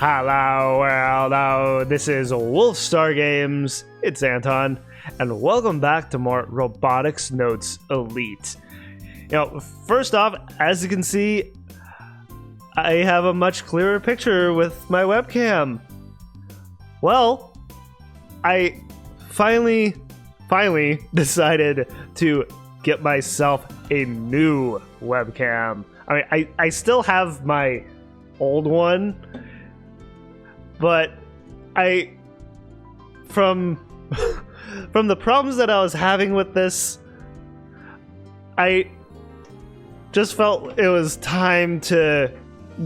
Hello world, this is Wolfstar Games, it's Anton, and welcome back to more Robotics Notes Elite. First off, as you can see, I have a much clearer picture with my webcam. Well, I finally decided to get myself a new webcam. I mean, I still have my old one, but from the problems that I was having with this, I just felt it was time to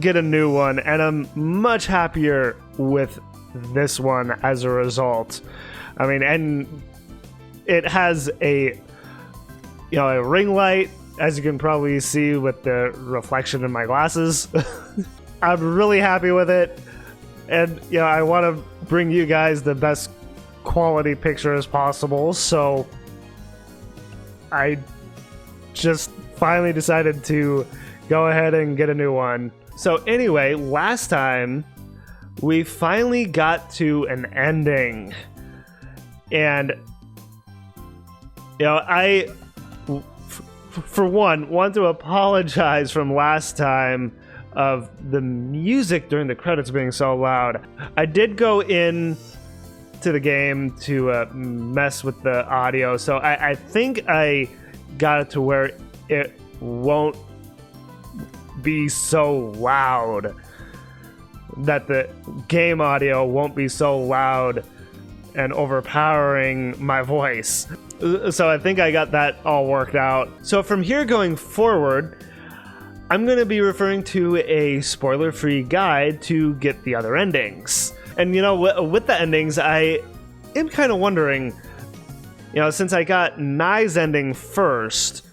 get a new one, and I'm much happier with this one as a result. I mean, and it has a ring light, as you can probably see with the reflection in my glasses. I'm really happy with it, and I want to bring you guys the best quality picture as possible, so I just finally decided to go ahead and get a new one. So anyway, last time we finally got to an ending, and I for one want to apologize from last time of the music during the credits being so loud. I did go in to the game to mess with the audio, so I think I got it to where it won't be so loud, that the game audio won't be so loud and overpowering my voice. So I think I got that all worked out. So from here going forward, I'm going to be referring to a spoiler-free guide to get the other endings. And with the endings, I am kind of wondering, since I got Nai's ending first,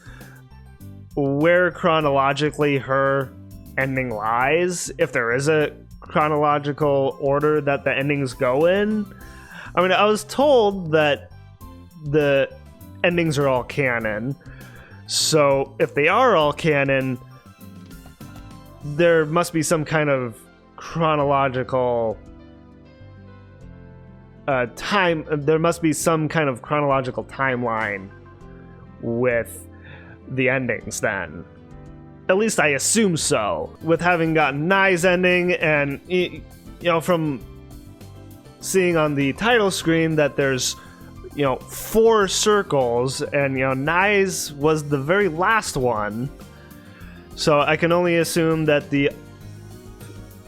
where chronologically her ending lies, if there is a chronological order that the endings go in. I mean, I was told that the endings are all canon, so if they are all canon, there must be some kind of chronological there must be some kind of chronological timeline with the endings then. At least I assume so. With having gotten Nai's ending, and from seeing on the title screen that there's 4 circles, and Nai's was the very last one, so I can only assume that the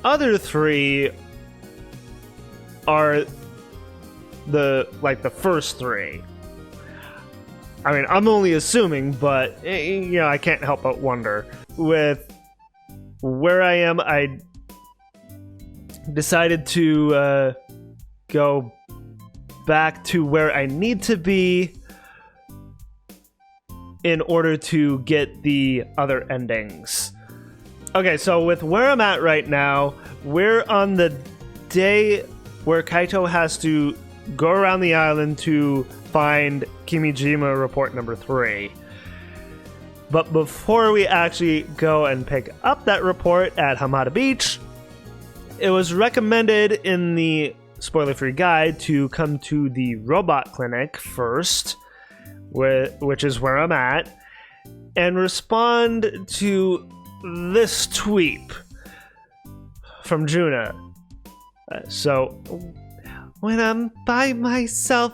other 3 are the first 3. I mean, I'm only assuming, but I can't help but wonder. With where I am, I decided to go back to where I need to be in order to get the other endings. Okay, so with where I'm at right now, we're on the day where Kaito has to go around the island to find Kimijima report number 3. But before we actually go and pick up that report at Hamada Beach, it was recommended in the spoiler-free guide to come to the robot clinic first, which is where I'm at, and respond to this tweet from Juna. So, when I'm by myself,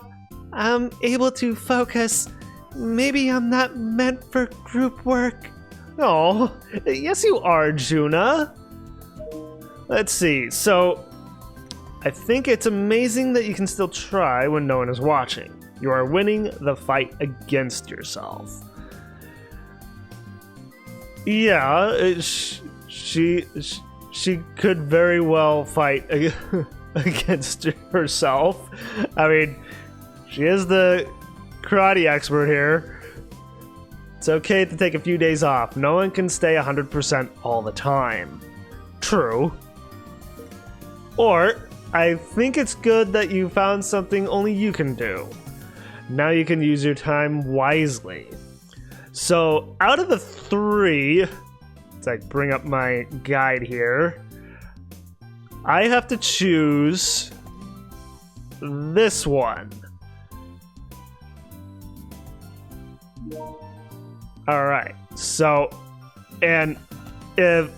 I'm able to focus. Maybe I'm not meant for group work. Oh, yes you are, Juna. Let's see, so I think it's amazing that you can still try when no one is watching. You are winning the fight against yourself. Yeah, she could very well fight against herself. I mean, she is the karate expert here. It's okay to take a few days off. No one can stay 100% all the time. True. Or, I think it's good that you found something only you can do. Now you can use your time wisely. So, out of the 3, let's bring up my guide here. I have to choose this one. Alright, so, and if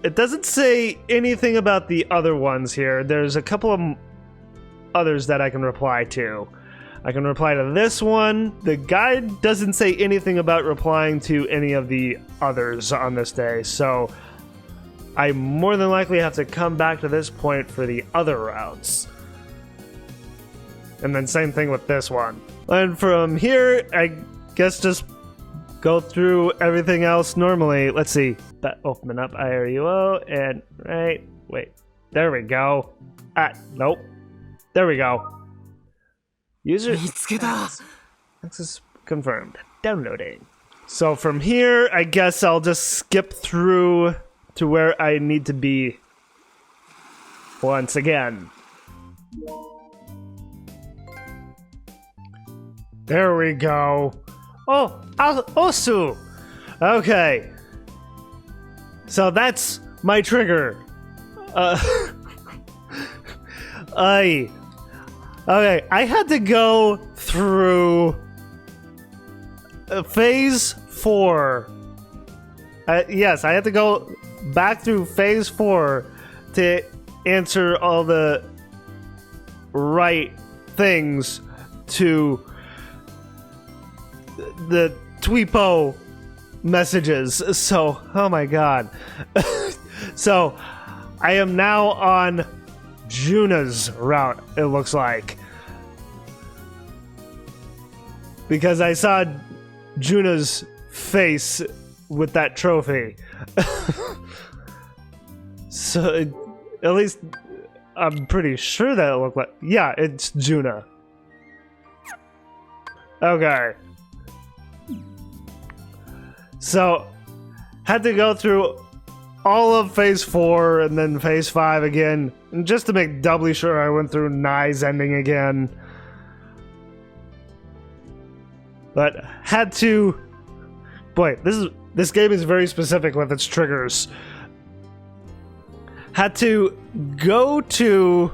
it doesn't say anything about the other ones here, there's a couple of others that I can reply to. I can reply to this one. The guide doesn't say anything about replying to any of the others on this day, so I more than likely have to come back to this point for the other routes. And then same thing with this one. And from here, I guess just go through everything else normally. Let's see. Open up IRUO and wait. There we go. Nope. There we go. User access confirmed. Downloading. So from here, I guess I'll just skip through to where I need to be once again. There we go. Oh, Osu! Okay. So that's my trigger. Okay, I had to go through phase 4. Yes, I had to go back through phase 4 to answer all the right things to the Tweepo messages. So, oh my god. So, I am now on Juna's route, it looks like. Because I saw Juna's face with that trophy. So, at least I'm pretty sure that it looked like... Yeah, it's Juna. Okay. So, had to go through all of phase 4 and then phase 5 again, and just to make doubly sure I went through Nye's ending again. But had to... Boy, this game is very specific with its triggers. Had to go to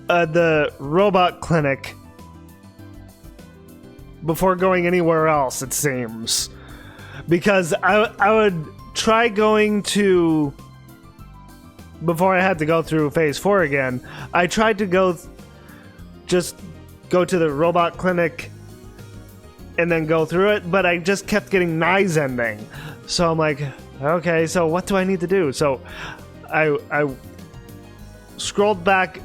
the robot clinic before going anywhere else, it seems. Because I would try going to... Before I had to go through phase 4 again, I tried to just go to the robot clinic and then go through it, but I just kept getting Nye's ending. So I'm like, okay, so what do I need to do? So I scrolled back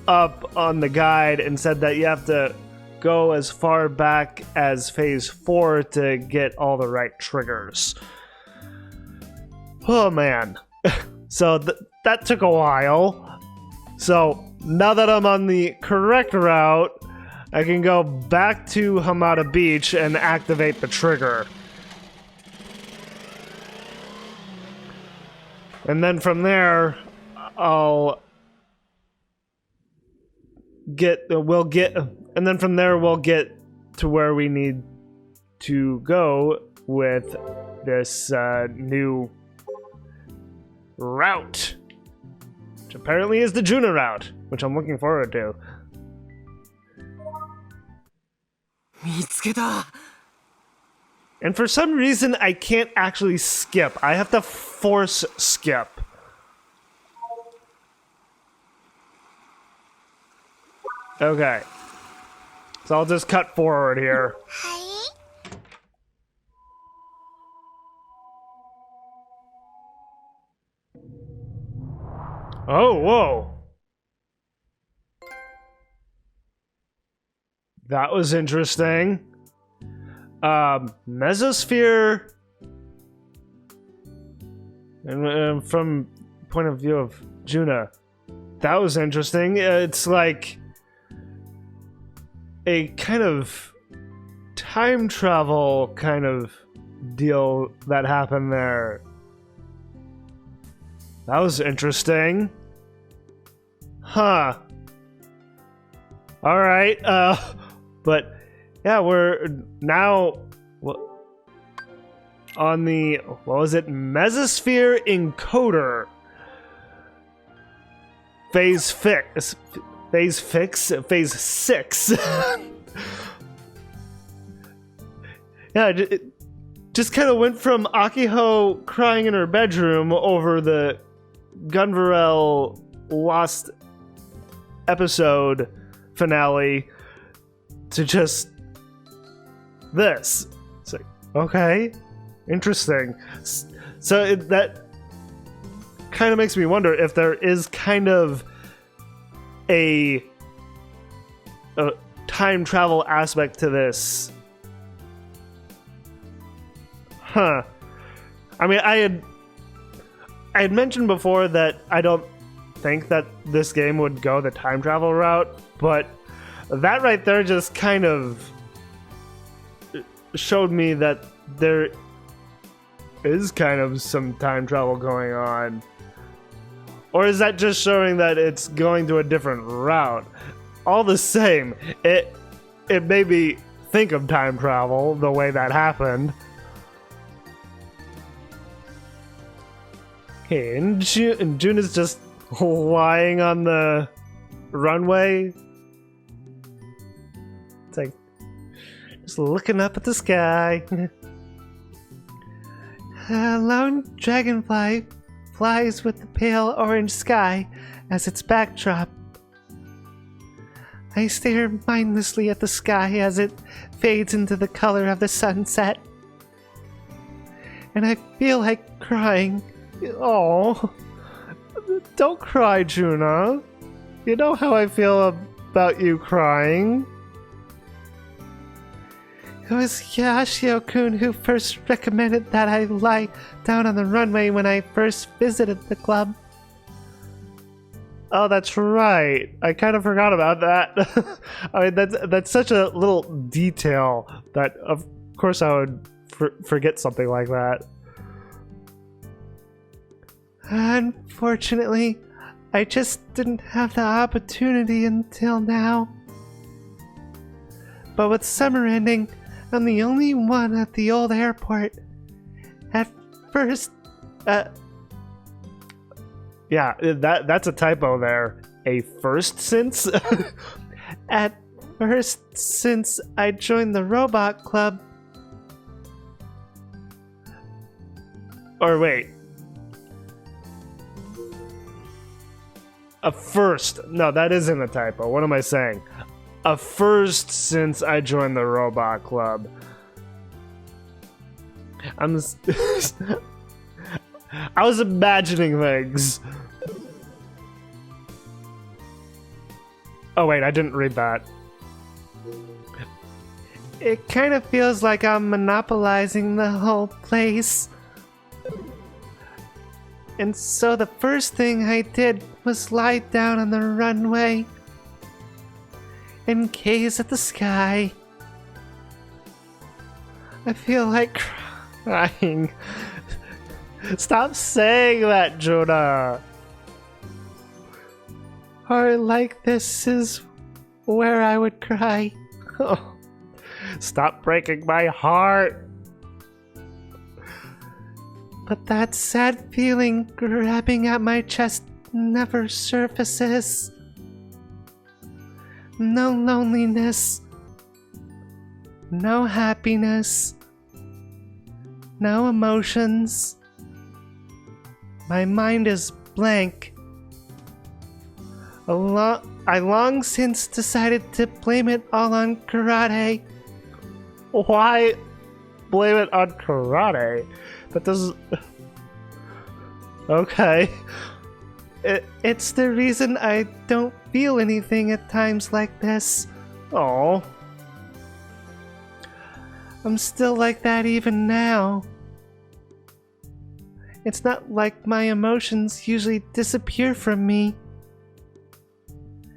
up on the guide and said that you have to go as far back as phase 4 to get all the right triggers. Oh man. So that took a while. So now that I'm on the correct route, I can go back to Hamada Beach and activate the trigger. And then from there, we'll get to where we need to go with this new route, which apparently is the Juna route, which I'm looking forward to. And for some reason, I can't actually skip. I have to force skip. Okay. So I'll just cut forward here. Oh, whoa. That was interesting. Mesosphere. And from point of view of Juna, that was interesting. It's like a kind of time travel kind of deal that happened there. That was interesting. Huh. Alright, but yeah, we're now... on the, what was it, Mesosphere Encoder. Phase 6. Yeah, it just kind of went from Akiho crying in her bedroom over the Gunvarel Lost episode finale to just this. It's like, okay, interesting. So that kind of makes me wonder if there is kind of a time travel aspect to this. Huh. I mean, I had mentioned before that I don't think that this game would go the time travel route, but that right there just kind of showed me that there is kind of some time travel going on. Or is that just showing that it's going to a different route? All the same, it made me think of time travel the way that happened. Okay, and June is just lying on the runway. It's like, just looking up at the sky. A lone dragonfly flies with the pale orange sky as its backdrop. I stare mindlessly at the sky as it fades into the color of the sunset. And I feel like crying. Oh, don't cry, Juna. You know how I feel about you crying. It was Yashio-kun who first recommended that I lie down on the runway when I first visited the club. Oh, that's right. I kind of forgot about that. I mean, that's such a little detail that, of course, I would forget something like that. Unfortunately, I just didn't have the opportunity until now. But with summer ending, I'm the only one at the old airport. At first, yeah, that's a typo there. A first since? At first since I joined the robot club. Or wait. A first. No, that isn't a typo. What am I saying? A first since I joined the robot club. I was imagining things. Oh wait, I didn't read that. It kind of feels like I'm monopolizing the whole place. And so the first thing I did was lie down on the runway and gaze at the sky. I feel like crying. Stop saying that, Jonah. Or like this is where I would cry. Oh, stop breaking my heart. But that sad feeling grabbing at my chest never surfaces. No loneliness. No happiness. No emotions. My mind is blank. I long since decided to blame it all on karate. Why blame it on karate? That doesn't... Okay. It's the reason I don't feel anything at times like this. Oh. I'm still like that even now. It's not like my emotions usually disappear from me.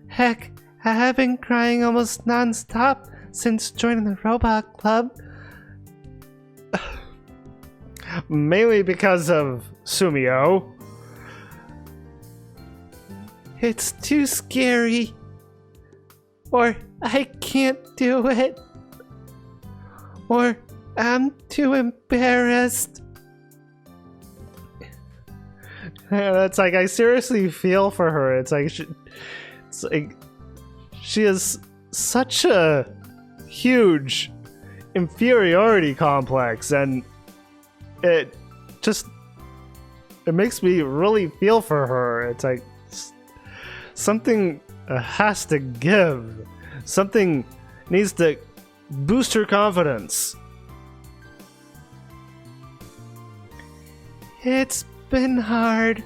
Heck, I have been crying almost non-stop since joining the robot club. Mainly because of Sumio. It's too scary. Or I can't do it. Or I'm too embarrassed. It's like I seriously feel for her. It's like she has such a huge inferiority complex, and it makes me really feel for her. It's like something has to give. Something needs to boost her confidence. It's been hard.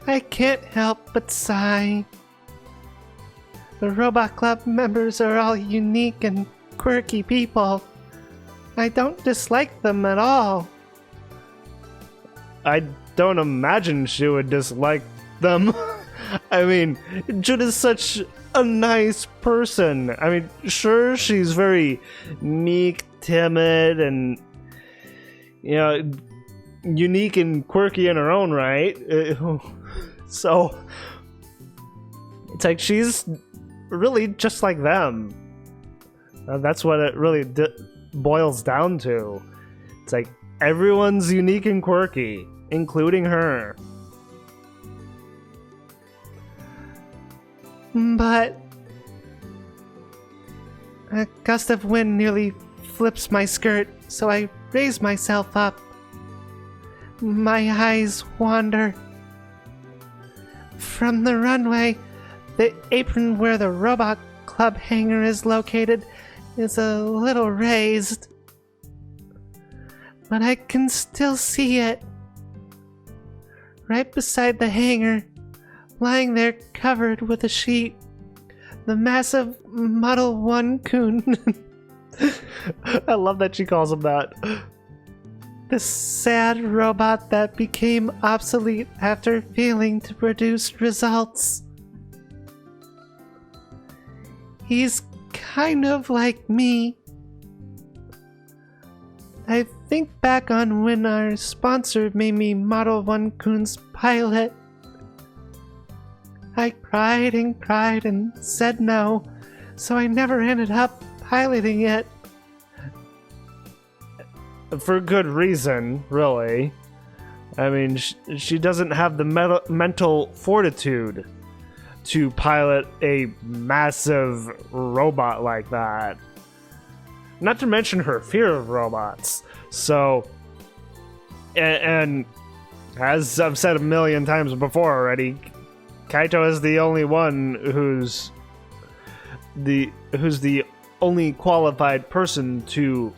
I can't help but sigh. The Robot Club members are all unique and quirky people. I don't dislike them at all. I don't imagine she would dislike them. I mean, June is such a nice person. I mean, sure, she's very meek, timid, and, you know, unique and quirky in her own right. So, it's like she's really just like them. That's what it really boils down to. It's like everyone's unique and quirky, including her. But a gust of wind nearly flips my skirt, so I raise myself up. My eyes wander. From the runway, the apron where the Robot Club hangar is located is a little raised, but I can still see it. Right beside the hangar, lying there covered with a sheet, the massive Model 1 Coon. I love that she calls him that. The sad robot that became obsolete after failing to produce results. He's kind of like me. I think back on when our sponsor made me Model 1 Coon's pilot. I cried and said no, so I never ended up piloting it. For good reason, really. I mean, she doesn't have the mental fortitude to pilot a massive robot like that. Not to mention her fear of robots. So, and as I've said a million times before already, Kaito is the only one who's the only qualified person to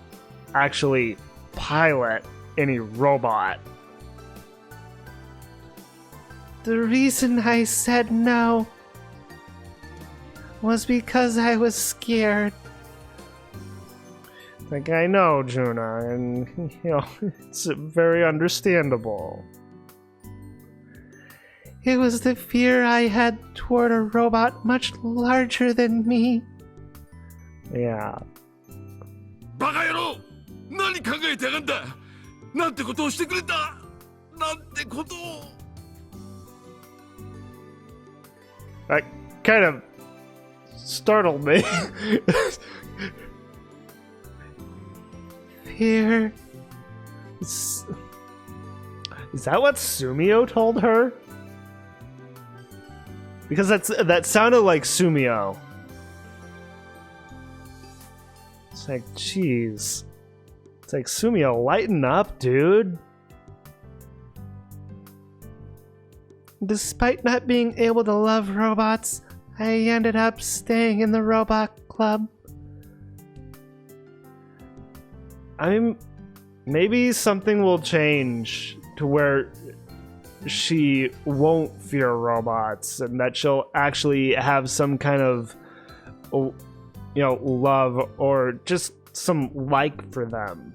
actually pilot any robot. The reason I said no was because I was scared. Like, I know, Juna, and, you know, it's very understandable. It was the fear I had toward a robot much larger than me. Yeah. バカ野郎! 何考えてやがんだ! なんてことをしてくれた! なんてことを! That kind of startled me. Fear. Is that what Sumio told her? Because that sounded like Sumio. It's like, jeez. It's like, Sumio, lighten up, dude. Despite not being able to love robots, I ended up staying in the Robot Club. Maybe something will change to where she won't fear robots and that she'll actually have some kind of, you know, love or just some like for them.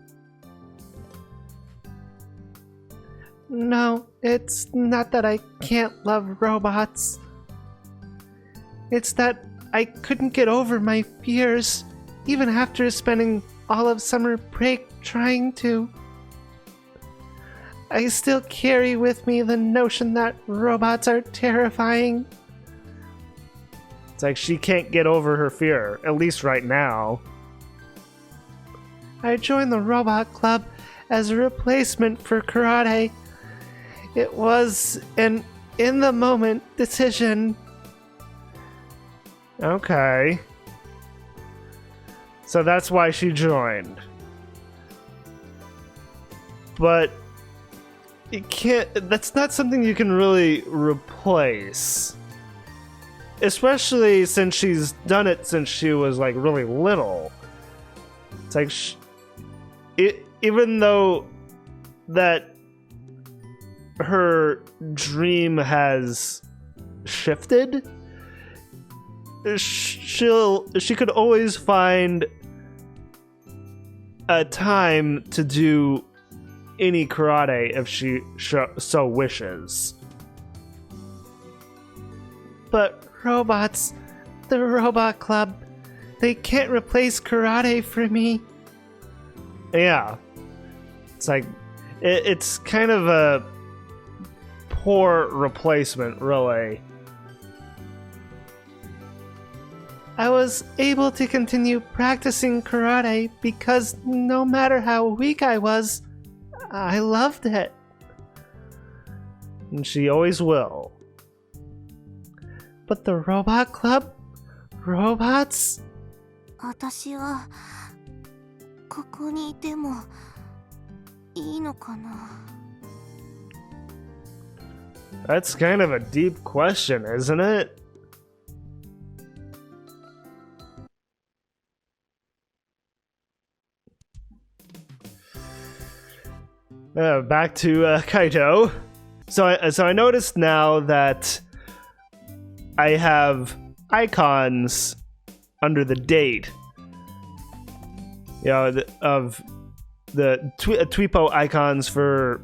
No, it's not that I can't love robots. It's that I couldn't get over my fears, even after spending all of summer break trying to. I still carry with me the notion that robots are terrifying. It's like she can't get over her fear, at least right now. I joined the robot club as a replacement for karate. It was an in-the-moment decision. Okay. So that's why she joined. But it can't, that's not something you can really replace. Especially since she's done it since she was like really little. It's like even though that her dream has shifted, she could always find a time to do any karate if she so wishes. But robots, the robot club, they can't replace karate for me. Yeah. It's like, it's kind of a poor replacement, really. I was able to continue practicing karate because no matter how weak I was, I loved it. And she always will. But the robot club? Robots? 私はここにいてもいいのかな? That's kind of a deep question, isn't it? Back to Kaito. So I noticed now that I have icons under the date, you know, of the Tweepo icons for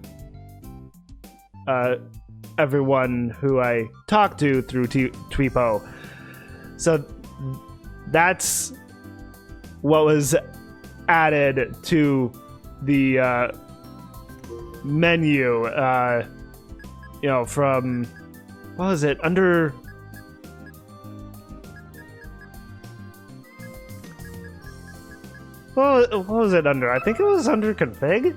everyone who I talk to through Tweepo. So that's what was added to the menu, you know, from, what was it, under... What was it under? I think it was under config?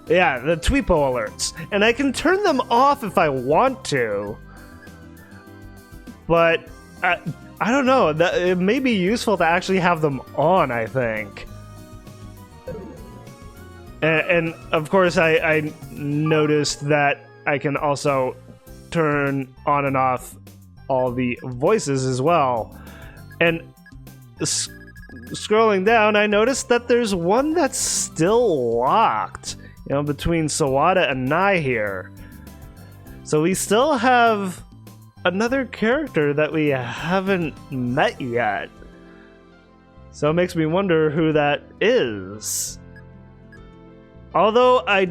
Yeah, the Tweepo alerts. And I can turn them off if I want to. But I don't know. It may be useful to actually have them on, I think. And of course, I noticed that I can also turn on and off all the voices as well. And scrolling down, I noticed that there's one that's still locked, you know, between Sawada and Nai here. So we still have another character that we haven't met yet. So it makes me wonder who that is. Although I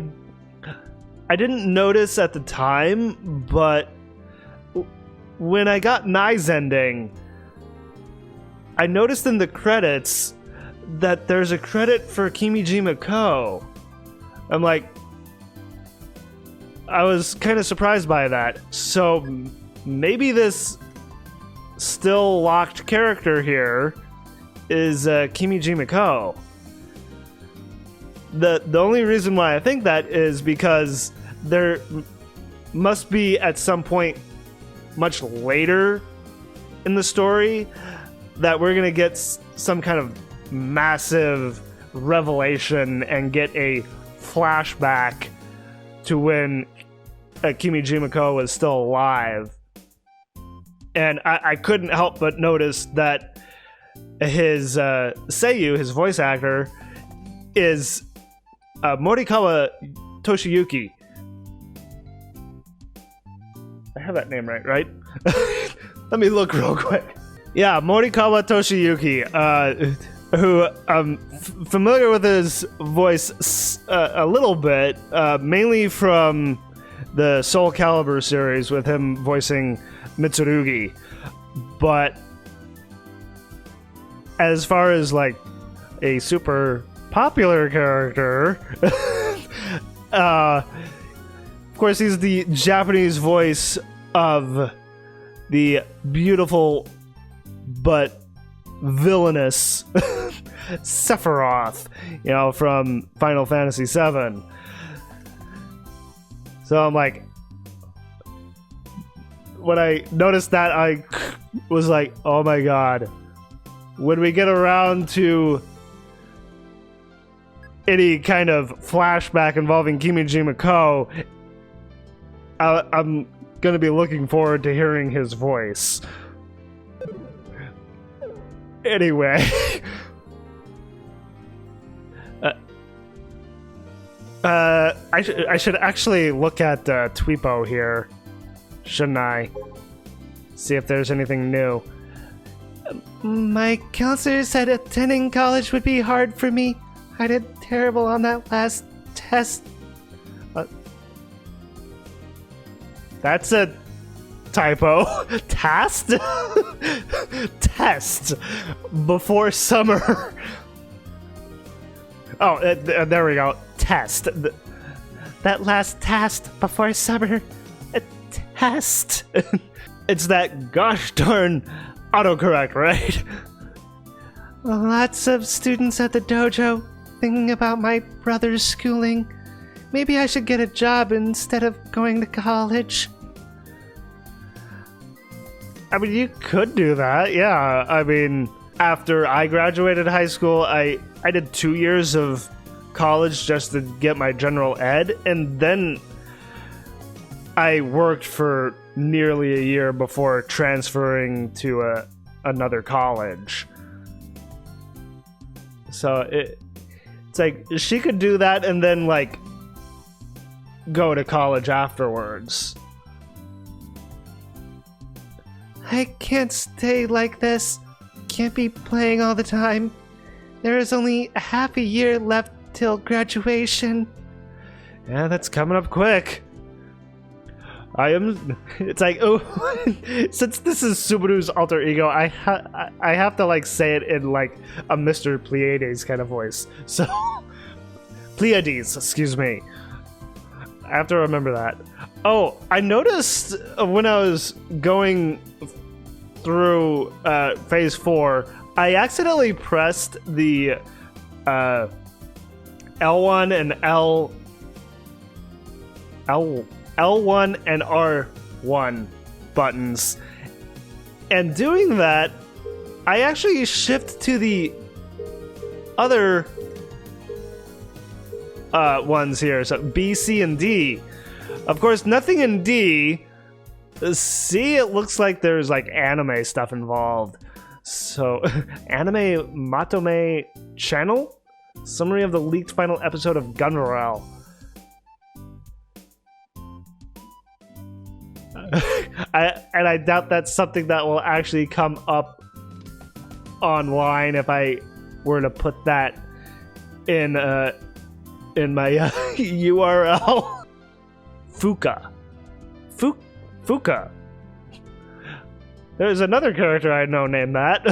didn't notice at the time, but when I got Nai's ending, I noticed in the credits that there's a credit for Kimijima Ko. I'm like, I was kind of surprised by that. So maybe this still locked character here is Kimijima Ko. The only reason why I think that is because there must be at some point much later in the story that we're gonna get some kind of massive revelation and get a flashback to when Kimijima Ko was still alive. And I couldn't help but notice that his Seiyu, his voice actor, is Morikawa Toshiyuki. I have that name right? Let me look real quick. Yeah, Morikawa Toshiyuki, who I'm familiar with his voice a little bit, mainly from the Soul Calibur series with him voicing Mitsurugi. But as far as like a super popular character, of course he's the Japanese voice of the beautiful but villainous Sephiroth, from Final Fantasy VII. So I'm like, when I noticed that, I was like, oh my god, when we get around to any kind of flashback involving Kimijima Ko, I'm going to be looking forward to hearing his voice. Anyway. I should actually look at Tweepo here, shouldn't I? See if there's anything new. My counselor said attending college would be hard for me. I did terrible on that last test. That's a typo. Test? Test. Before summer. Oh, there we go. Test. That last test before summer. A test. It's that gosh darn autocorrect, right? Lots of students at the dojo thinking about my brother's schooling. Maybe I should get a job instead of going to college. I mean, you could do that, yeah. I mean, after I graduated high school, I did 2 years of college just to get my general ed, and then I worked for nearly a year before transferring to another college. So it's like, she could do that and then, like, go to college afterwards. I can't stay like this. Can't be playing all the time. There is only half a year left till graduation. Yeah, that's coming up quick. It's like, oh, since this is Subaru's alter ego, I have to, like, say it in, like, a Mr. Pleiades kind of voice. So, Pleiades, excuse me. I have to remember that. Oh, I noticed when I was going through phase 4, I accidentally pressed the L1 and L1 and R1 buttons. And doing that, I actually shift to the other ones here. So B, C, and D. Of course, nothing in D. C, it looks like there's, like, anime stuff involved. So, Anime Matome Channel? Summary of the leaked final episode of Gunrel. I doubt that's something that will actually come up online if I were to put that in my URL. Fuka. There's another character I know named that.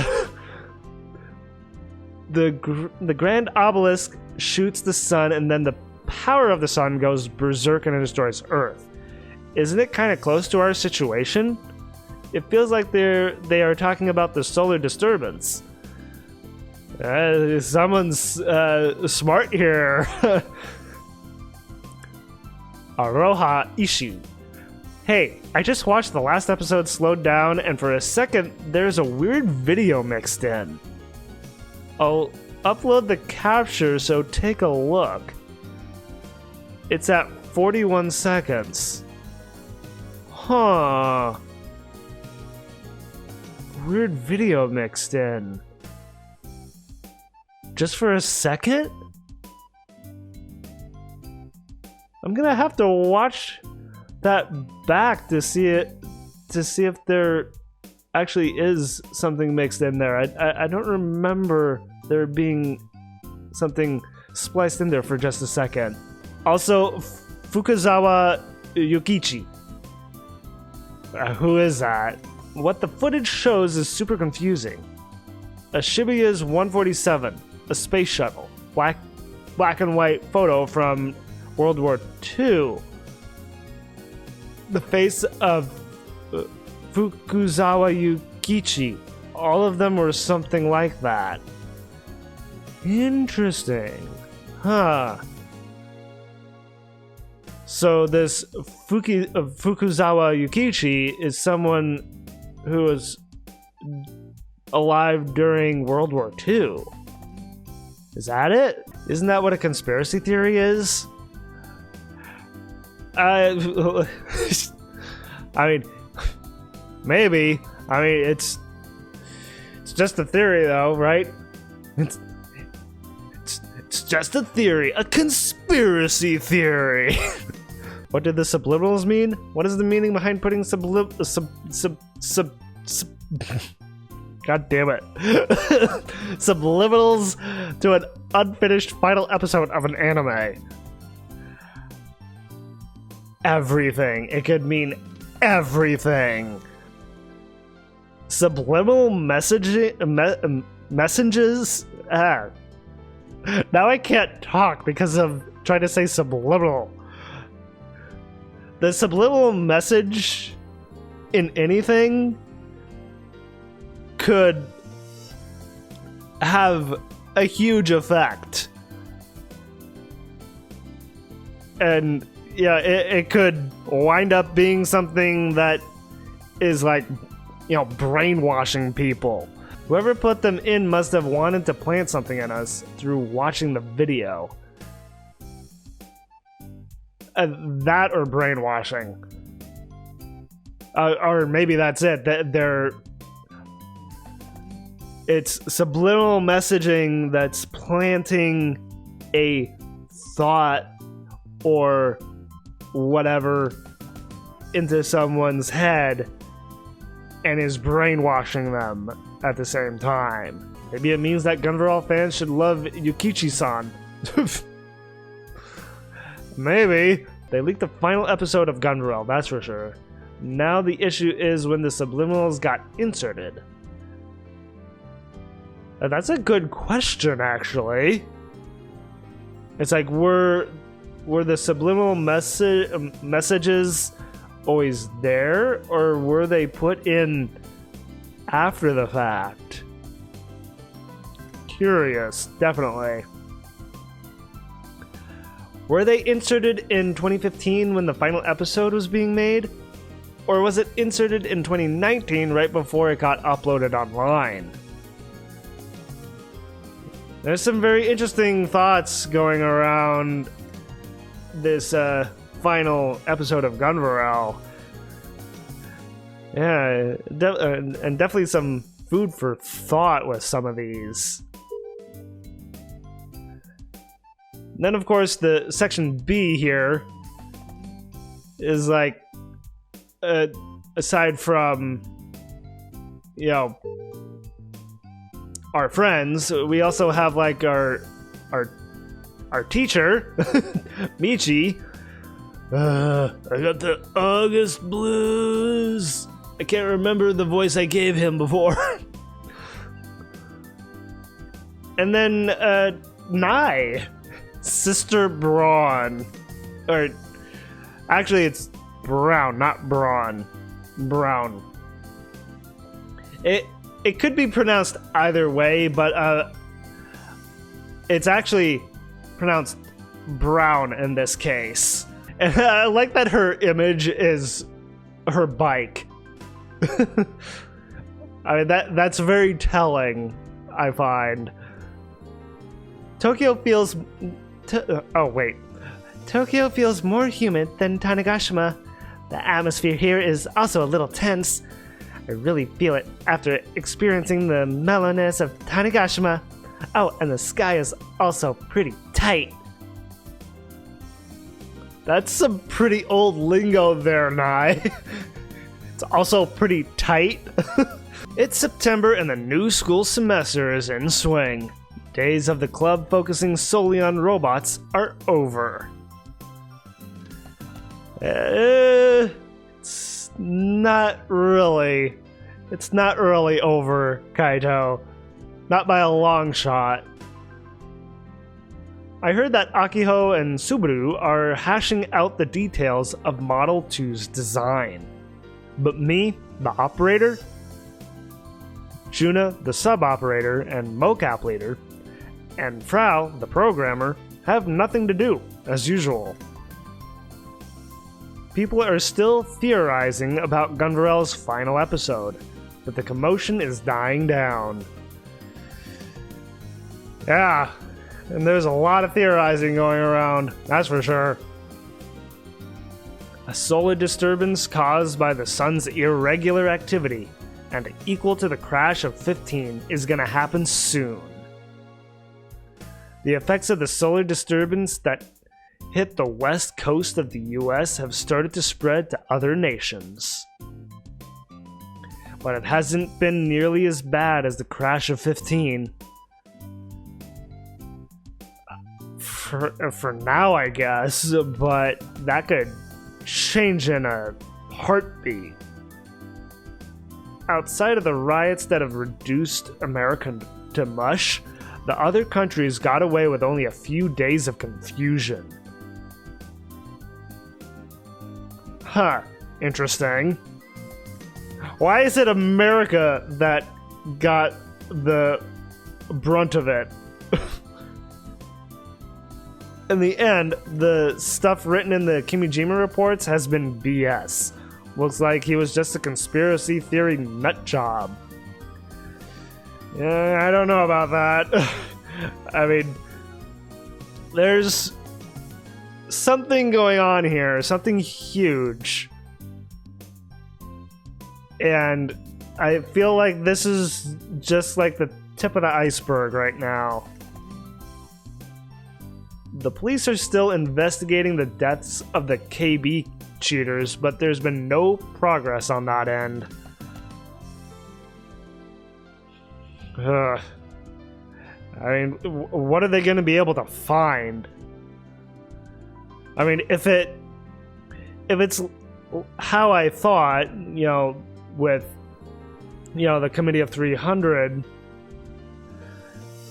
The Grand Obelisk shoots the sun, and then the power of the sun goes berserk and it destroys Earth. Isn't it kind of close to our situation? It feels like they are talking about the solar disturbance. Someone's smart here. Aroha Ishu. Hey, I just watched the last episode slowed down, and for a second, there's a weird video mixed in. I'll upload the capture, so take a look. It's at 41 seconds. Huh. Weird video mixed in. Just for a second? I'm gonna have to watch that back to see if there actually is something mixed in there. I don't remember there being something spliced in there for just a second. Also, Fukazawa Yukichi. Who is that? What the footage shows is super confusing. A Shibuya's 147, a space shuttle, black and white photo from World War II. The face of Fukuzawa Yukichi. All of them were something like that. Interesting. Huh. So this Fukuzawa Yukichi is someone who was alive during World War II. Is that it? Isn't that what a conspiracy theory is? I mean, maybe. I mean, it's just a theory, though, right? It's just a theory, a conspiracy theory. What did the subliminals mean? What is the meaning behind putting God damn it. Subliminals to an unfinished final episode of an anime? Everything. It could mean everything. Subliminal messages? Now I can't talk because of trying to say subliminal. The subliminal message in anything could have a huge effect. And yeah, it could wind up being something that is like, you know, brainwashing people. Whoever put them in must have wanted to plant something in us through watching the video. That or brainwashing. Or maybe that's it. It's subliminal messaging that's planting a thought or whatever into someone's head and is brainwashing them at the same time. Maybe it means that Gunveral fans should love Yukichi-san. Maybe. They leaked the final episode of Gunveral, that's for sure. Now the issue is when the subliminals got inserted. That's a good question, actually. It's like, were the subliminal messages always there, or were they put in after the fact? Curious, definitely. Were they inserted in 2015 when the final episode was being made? Or was it inserted in 2019 right before it got uploaded online? There's some very interesting thoughts going around this final episode of Gunveral. Yeah, and definitely some food for thought with some of these. Then, of course, the section B here is like, aside from, you know, our friends, we also have like our teacher, Michi. I got the August blues. I can't remember the voice I gave him before. And then Nai, Sister Braun, or actually it's Brown, not Braun. Brown. It could be pronounced either way, but it's actually pronounced Brown in this case. And I like that her image is her bike. I mean, that's very telling, I find. Tokyo feels more humid than Tanegashima. The atmosphere here is also a little tense. I really feel it after experiencing the mellowness of Tanegashima. Oh, and the sky is also pretty tight. That's some pretty old lingo there, Nai. It's also pretty tight. It's September and the new school semester is in swing. Days of the club focusing solely on robots are over. It's not really over, Kaito. Not by a long shot. I heard that Akiho and Subaru are hashing out the details of Model 2's design. But me, the operator, Juna, the sub-operator and mocap leader, and Frau, the programmer, have nothing to do, as usual. People are still theorizing about Gunvarel's final episode, but the commotion is dying down. Yeah, and there's a lot of theorizing going around, that's for sure. A solar disturbance caused by the sun's irregular activity and equal to the crash of 15 is gonna happen soon. The effects of the solar disturbance that hit the west coast of the US have started to spread to other nations. But it hasn't been nearly as bad as the crash of 15. For now, I guess, but that could change in a heartbeat. Outside of the riots that have reduced America to mush, the other countries got away with only a few days of confusion. Huh, interesting. Why is it America that got the brunt of it? In the end, the stuff written in the Kimijima reports has been BS. Looks like he was just a conspiracy theory nutjob. Yeah, I don't know about that. I mean, there's something going on here, something huge. And I feel like this is just like the tip of the iceberg right now. The police are still investigating the deaths of the KB cheaters, but there's been no progress on that end. Ugh. I mean, what are they going to be able to find? I mean, if it's how I thought, you know, with, you know, the Committee of 300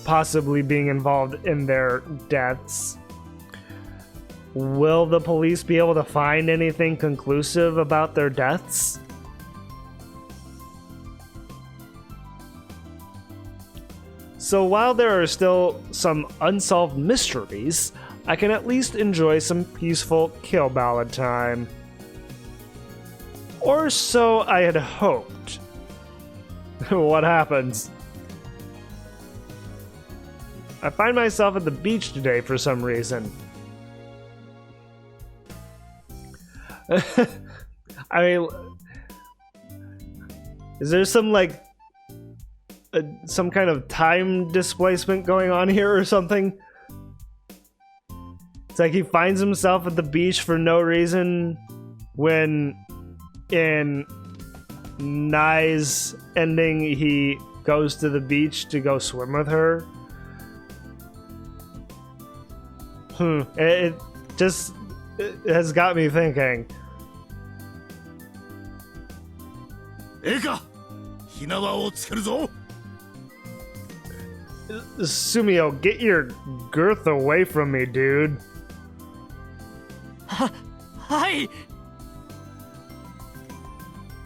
possibly being involved in their deaths, will the police be able to find anything conclusive about their deaths? So while there are still some unsolved mysteries, I can at least enjoy some peaceful kill ballad time. Or so I had hoped. What happens? I find myself at the beach today for some reason. I mean, is there some like some kind of time displacement going on here or something? It's like he finds himself at the beach for no reason when in Nai's ending he goes to the beach to go swim with her. It just has got me thinking. Eka, Hinawa wo tsukeru zo. Sumio, get your girth away from me, dude. Hi.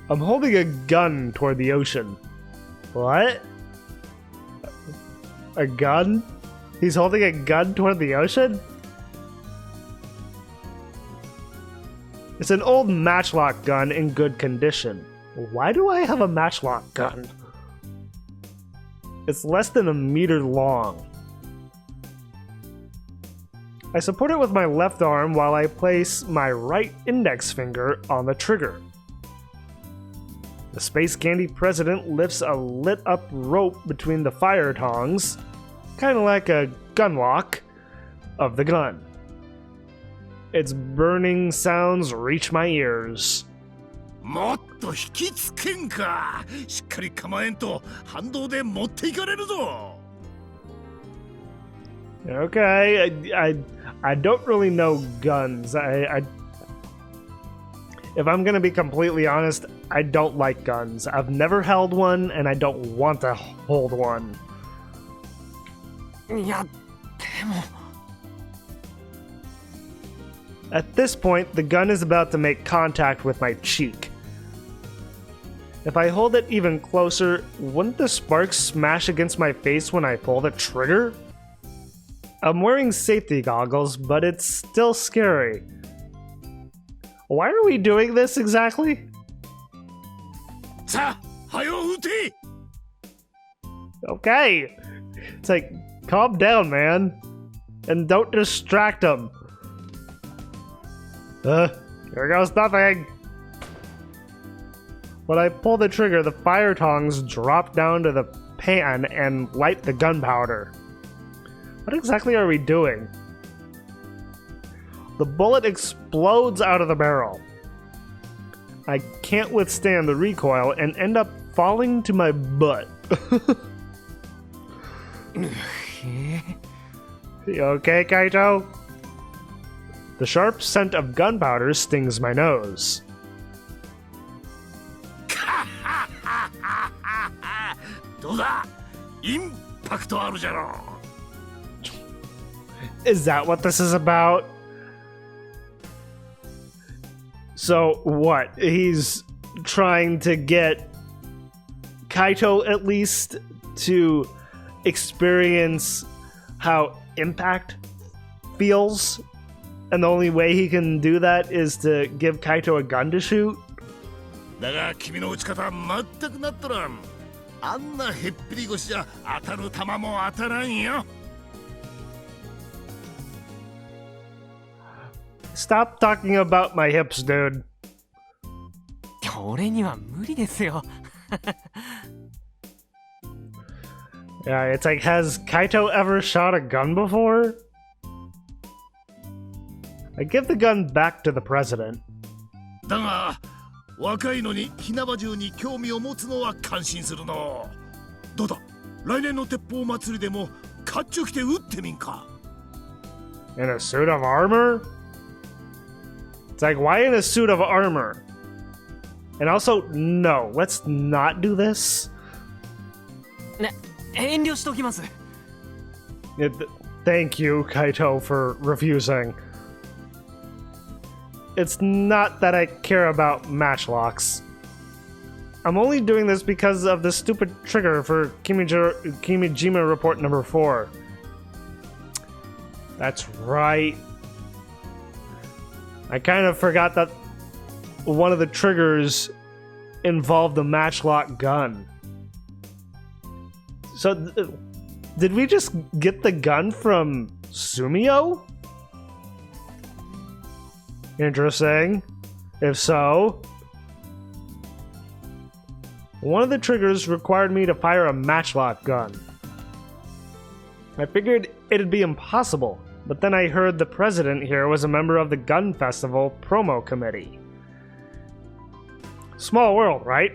I'm holding a gun toward the ocean. What? A gun? He's holding a gun toward the ocean? It's an old matchlock gun in good condition. Why do I have a matchlock gun? It's less than a meter long. I support it with my left arm while I place my right index finger on the trigger. The Space Candy President lifts a lit-up rope between the fire tongs, kind of like a gun lock, of the gun. Its burning sounds reach my ears. もっと引きつけんか。しっかり構えんと反動で持っていかれるぞ。 Okay, I don't really know guns. If I'm gonna be completely honest, I don't like guns. I've never held one, and I don't want to hold one. いや、でも。 At this point, the gun is about to make contact with my cheek. If I hold it even closer, wouldn't the sparks smash against my face when I pull the trigger? I'm wearing safety goggles, but it's still scary. Why are we doing this exactly? さあ、はよ撃て! Okay. It's like, calm down, man. And don't distract him. Here goes nothing. When I pull the trigger, the fire tongs drop down to the pan and light the gunpowder. What exactly are we doing? The bullet explodes out of the barrel. I can't withstand the recoil and end up falling to my butt. You okay, Kaito? The sharp scent of gunpowder stings my nose. どうだ? インパクトあるじゃろ. Is that what this is about? So, what? He's trying to get Kaito, at least, to experience how impact feels, and the only way he can do that is to give Kaito a gun to shoot? だが君の撃ち方は全くなっとらん。あんなへっぴり腰じゃ当たる弾も当たらんよ。Stop talking about my hips, dude. 俺には無理ですよ。Yeah, it's like, has Kaito ever shot a gun before? I give the gun back to the president. だが若いのに火縄銃に興味を持つのは感心するの。どうだ、来年の鉄砲祭りでも甲冑着て撃ってみんか。 In a suit of armor? It's like, why in a suit of armor? And also, no, let's not do this. ね、遠慮しときます。Thank you, Kaito, for refusing. It's not that I care about matchlocks. I'm only doing this because of the stupid trigger for Kimijima Report number 4. That's right. I kind of forgot that one of the triggers involved a matchlock gun. So, did we just get the gun from Sumio? Interesting. If so, one of the triggers required me to fire a matchlock gun. I figured it'd be impossible, but then I heard the president here was a member of the Gun Festival promo committee. Small world, right?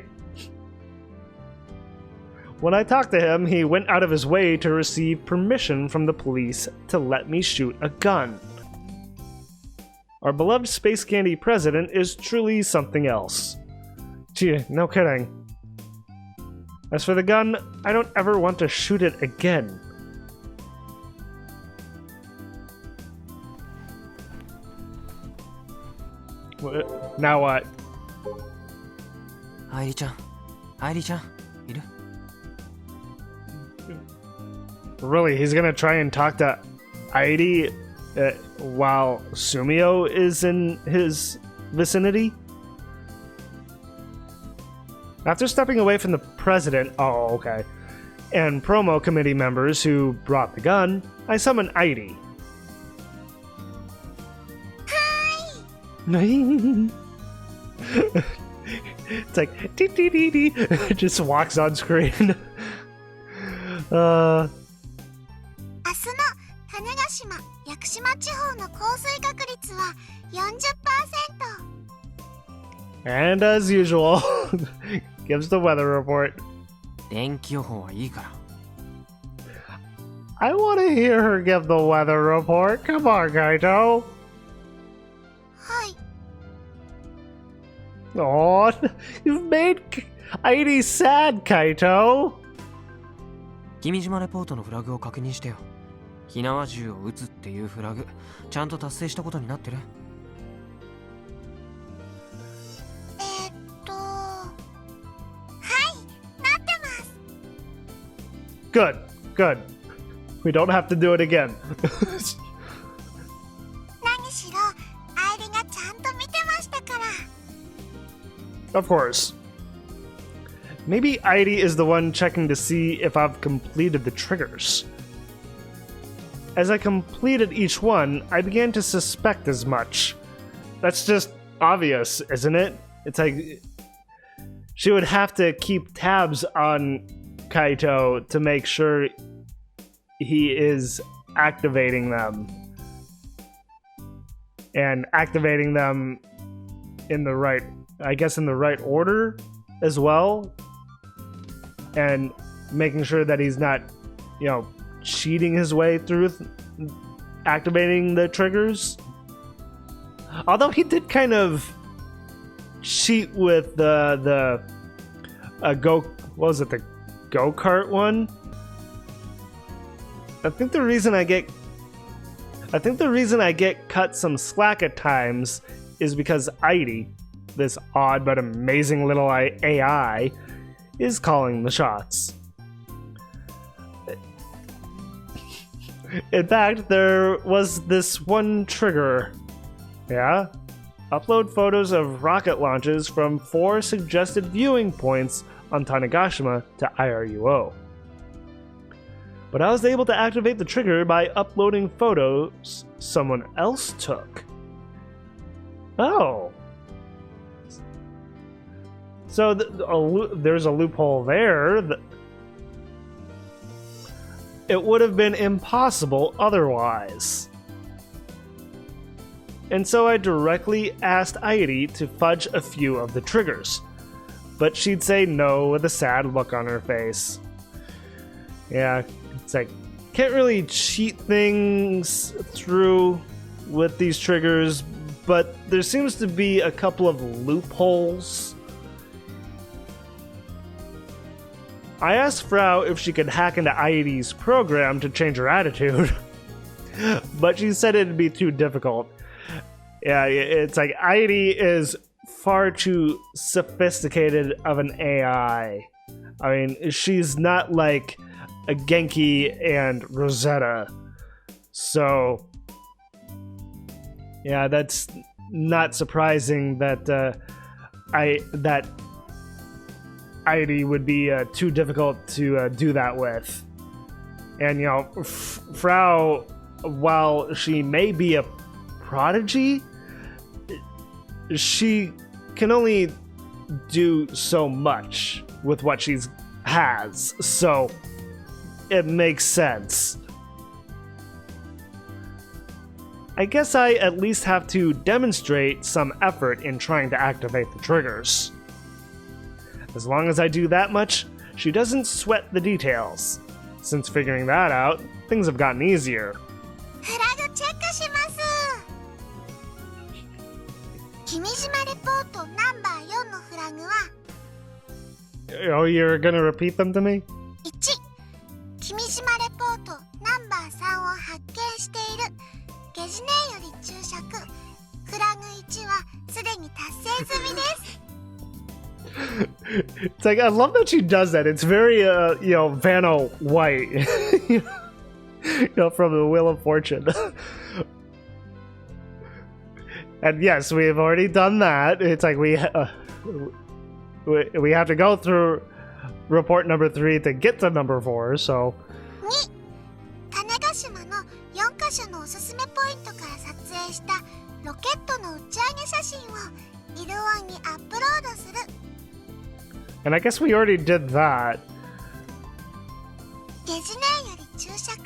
When I talked to him, he went out of his way to receive permission from the police to let me shoot a gun. Our beloved Space Candy president is truly something else. Gee, no kidding. As for the gun, I don't ever want to shoot it again. Now what? 愛梨ちゃん、愛梨ちゃん、いる? Really, he's gonna try and talk to Airi while Sumio is in his vicinity? After stepping away from the president, oh, okay, and promo committee members who brought the gun, I summoned Airi. Hi! It's like, dee dee dee dee. It just walks on screen. 明日の種子島・屋久島地方の降水確率は 40%。 And as usual, gives the weather report. 天気予報はいいから。I want to hear her give the weather report. Come on, Kaito. はい。 Oh, you've made Airi sad, Kaito. 君島レポートのフラグを確認してよ。火縄銃を撃つっていうフラグ、ちゃんと達成したことになってる？ Good. We don't have to do it again. 何しろ愛理がちゃんと見てましたから。 Of course. Maybe Airi is the one checking to see if I've completed the triggers. As I completed each one, I began to suspect as much. That's just obvious, isn't it? It's like she would have to keep tabs on Kaito to make sure he is activating them. And activating them in the right, I guess in the right order as well. And making sure that he's not, cheating his way through activating the triggers. Although he did kind of cheat with the go-kart one. I think the reason I get cut some slack at times is because Airi, this odd but amazing little AI, is calling the shots. In fact, there was this one trigger. Yeah? Upload photos of rocket launches from 4 suggested viewing points on Tanegashima to IRUO. But I was able to activate the trigger by uploading photos someone else took. Oh. So there's a loophole there. It would have been impossible otherwise. And so I directly asked Airi to fudge a few of the triggers. But she'd say no with a sad look on her face. Yeah, it's like, can't really cheat things through with these triggers, but there seems to be a couple of loopholes. I asked Frau if she could hack into Airi's program to change her attitude, but she said it'd be too difficult. Yeah, it's like Airi is far too sophisticated of an AI. I mean, she's not like a Genki and Rosetta. So, yeah, that's not surprising that Airi would be too difficult to do that with. And, Frau, while she may be a prodigy, she can only do so much with what she has. So, it makes sense. I guess I at least have to demonstrate some effort in trying to activate the triggers. As long as I do that much, she doesn't sweat the details. Since figuring that out, things have gotten easier. フラグチェックします。君島レポートナンバー4のフラグは Oh, you're gonna repeat them to me? 1、君島レポートナンバー3を発見している。ゲジネより注釈。フラグ1はすでに達成済みです。It's like, I love that she does that. It's very, Vanna White, from the Wheel of Fortune. And yes, we have already done that. It's like we have to go through report number 3 to get to number 4, so. 2、種子島の4カ所のおすすめポイントから撮影したロケットの打ち上げ写真をイルワンにアップロードする。And I guess we already did that. ゲジネより注釈。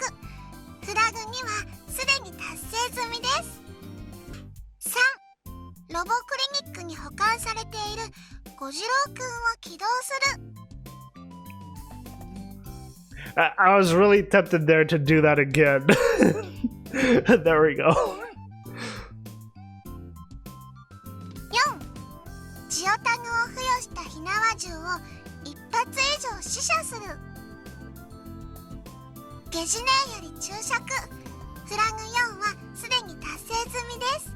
フラグにはすでに達成済みです。3、ロボクリニックに保管されている小次郎くんを起動する。I was really tempted there to do that again. There we go. 4、ジオタグを付与した火縄銃を1発以上試射する。ゲジネより注釈。フラグ4はすでに達成済みです。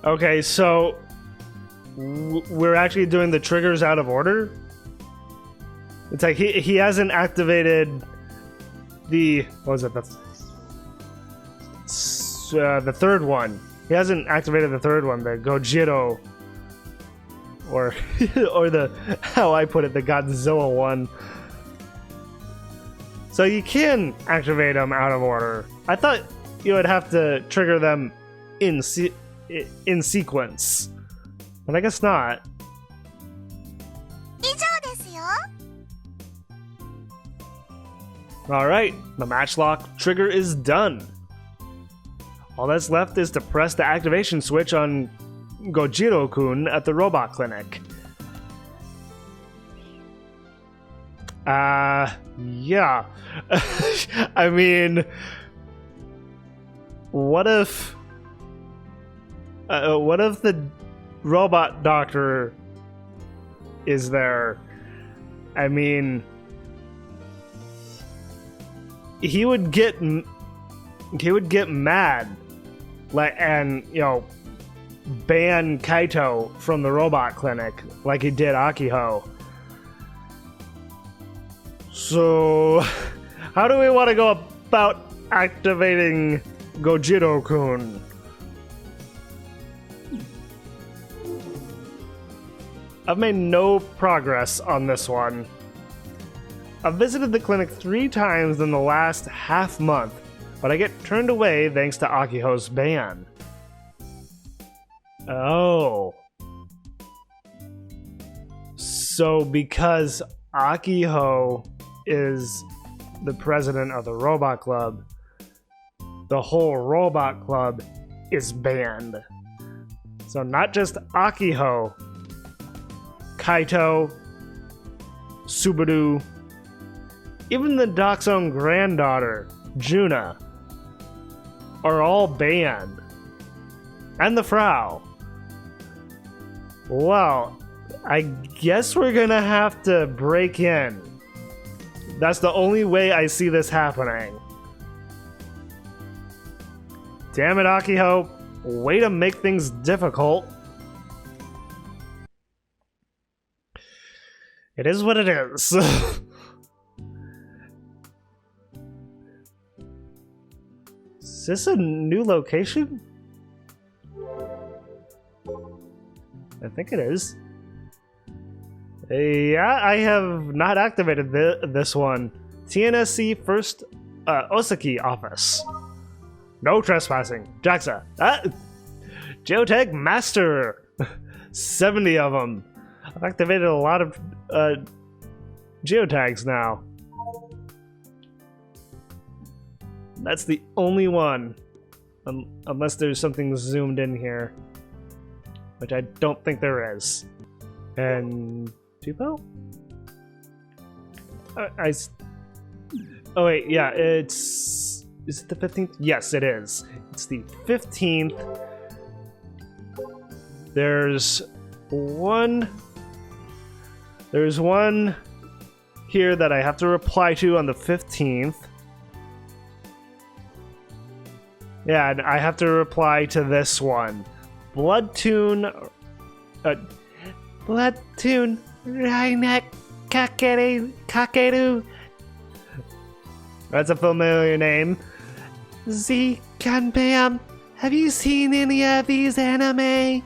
Okay, so we're actually doing the triggers out of order? It's like he hasn't activated the... What was it? The third one. He hasn't activated the third one, the Gojiro. Or the... How I put it, the Godzilla one. So you can activate them out of order. I thought you would have to trigger them in sequence. But I guess not. 以上ですよ。 Alright, the matchlock trigger is done. All that's left is to press the activation switch on Gojiro-kun at the robot clinic. Yeah. I mean, what if the robot doctor is there? I mean, he would get mad, like, and ban Kaito from the robot clinic like he did Akiho. So, how do we want to go about activating Gojiro-kun? I've made no progress on this one. I've visited the clinic 3 times in the last half month, but I get turned away thanks to Akiho's ban. Oh. So because Akiho is the president of the Robot Club, the whole Robot Club is banned. So not just Akiho, Kaito, Subaru, even the doc's own granddaughter, Juna, are all banned. And the Frau. Well, I guess we're gonna have to break in. That's the only way I see this happening. Damn it, Akiho. Way to make things difficult. It is what it is. Is this a new location? I think it is. Yeah, I have not activated this one. TNSC First Osaki office. No trespassing. JAXA. Geotech Master. 70 of them. I've activated a lot of geotags now. That's the only one. Unless there's something zoomed in here. Which I don't think there is. And... Tupo? Oh wait, yeah, it's... Is it the 15th? Yes, it is. It's the 15th. There's one here that I have to reply to on the 15th. Yeah, and I have to reply to this one. Bloodtoon Rainek Kakeru. That's a familiar name. Z Kanbam. Have you seen any of these anime?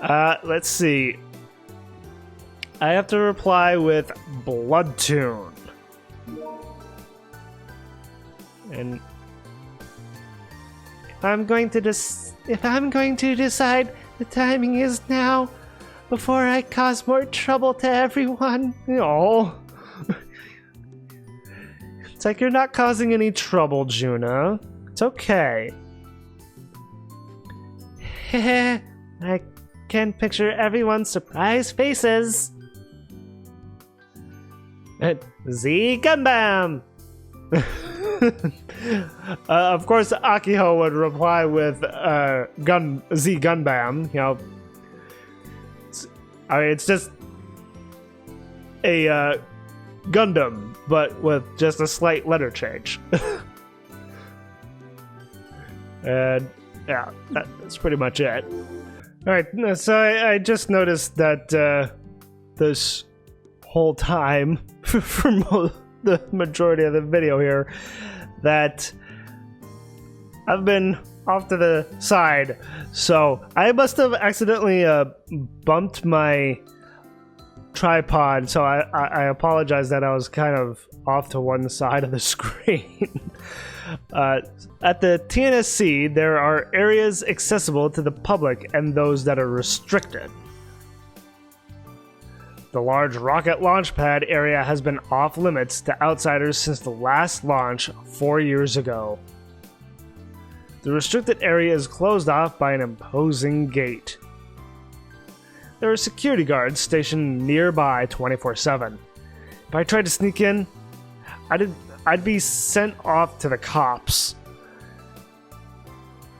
Let's see. I have to reply with Bloodtoon. And if I'm going to decide the timing is now, before I cause more trouble to everyone. Oh. It's like you're not causing any trouble, Juna. It's okay. Heh. I can picture everyone's surprised faces. Z Gundam! Of course, Akiho would reply with Z Gundam. It's just a Gundam, but with just a slight letter change. And yeah, that's pretty much it. Alright, so I just noticed that this whole time, for the majority of the video here, that I've been off to the side. So I must have accidentally bumped my tripod, so I apologize that I was kind of off to one side of the screen. At the TNSC, there are areas accessible to the public and those that are restricted. The large rocket launch pad area has been off limits to outsiders since the last launch 4 years ago. The restricted area is closed off by an imposing gate. There are security guards stationed nearby 24/7. If I tried to sneak in, I'd be sent off to the cops.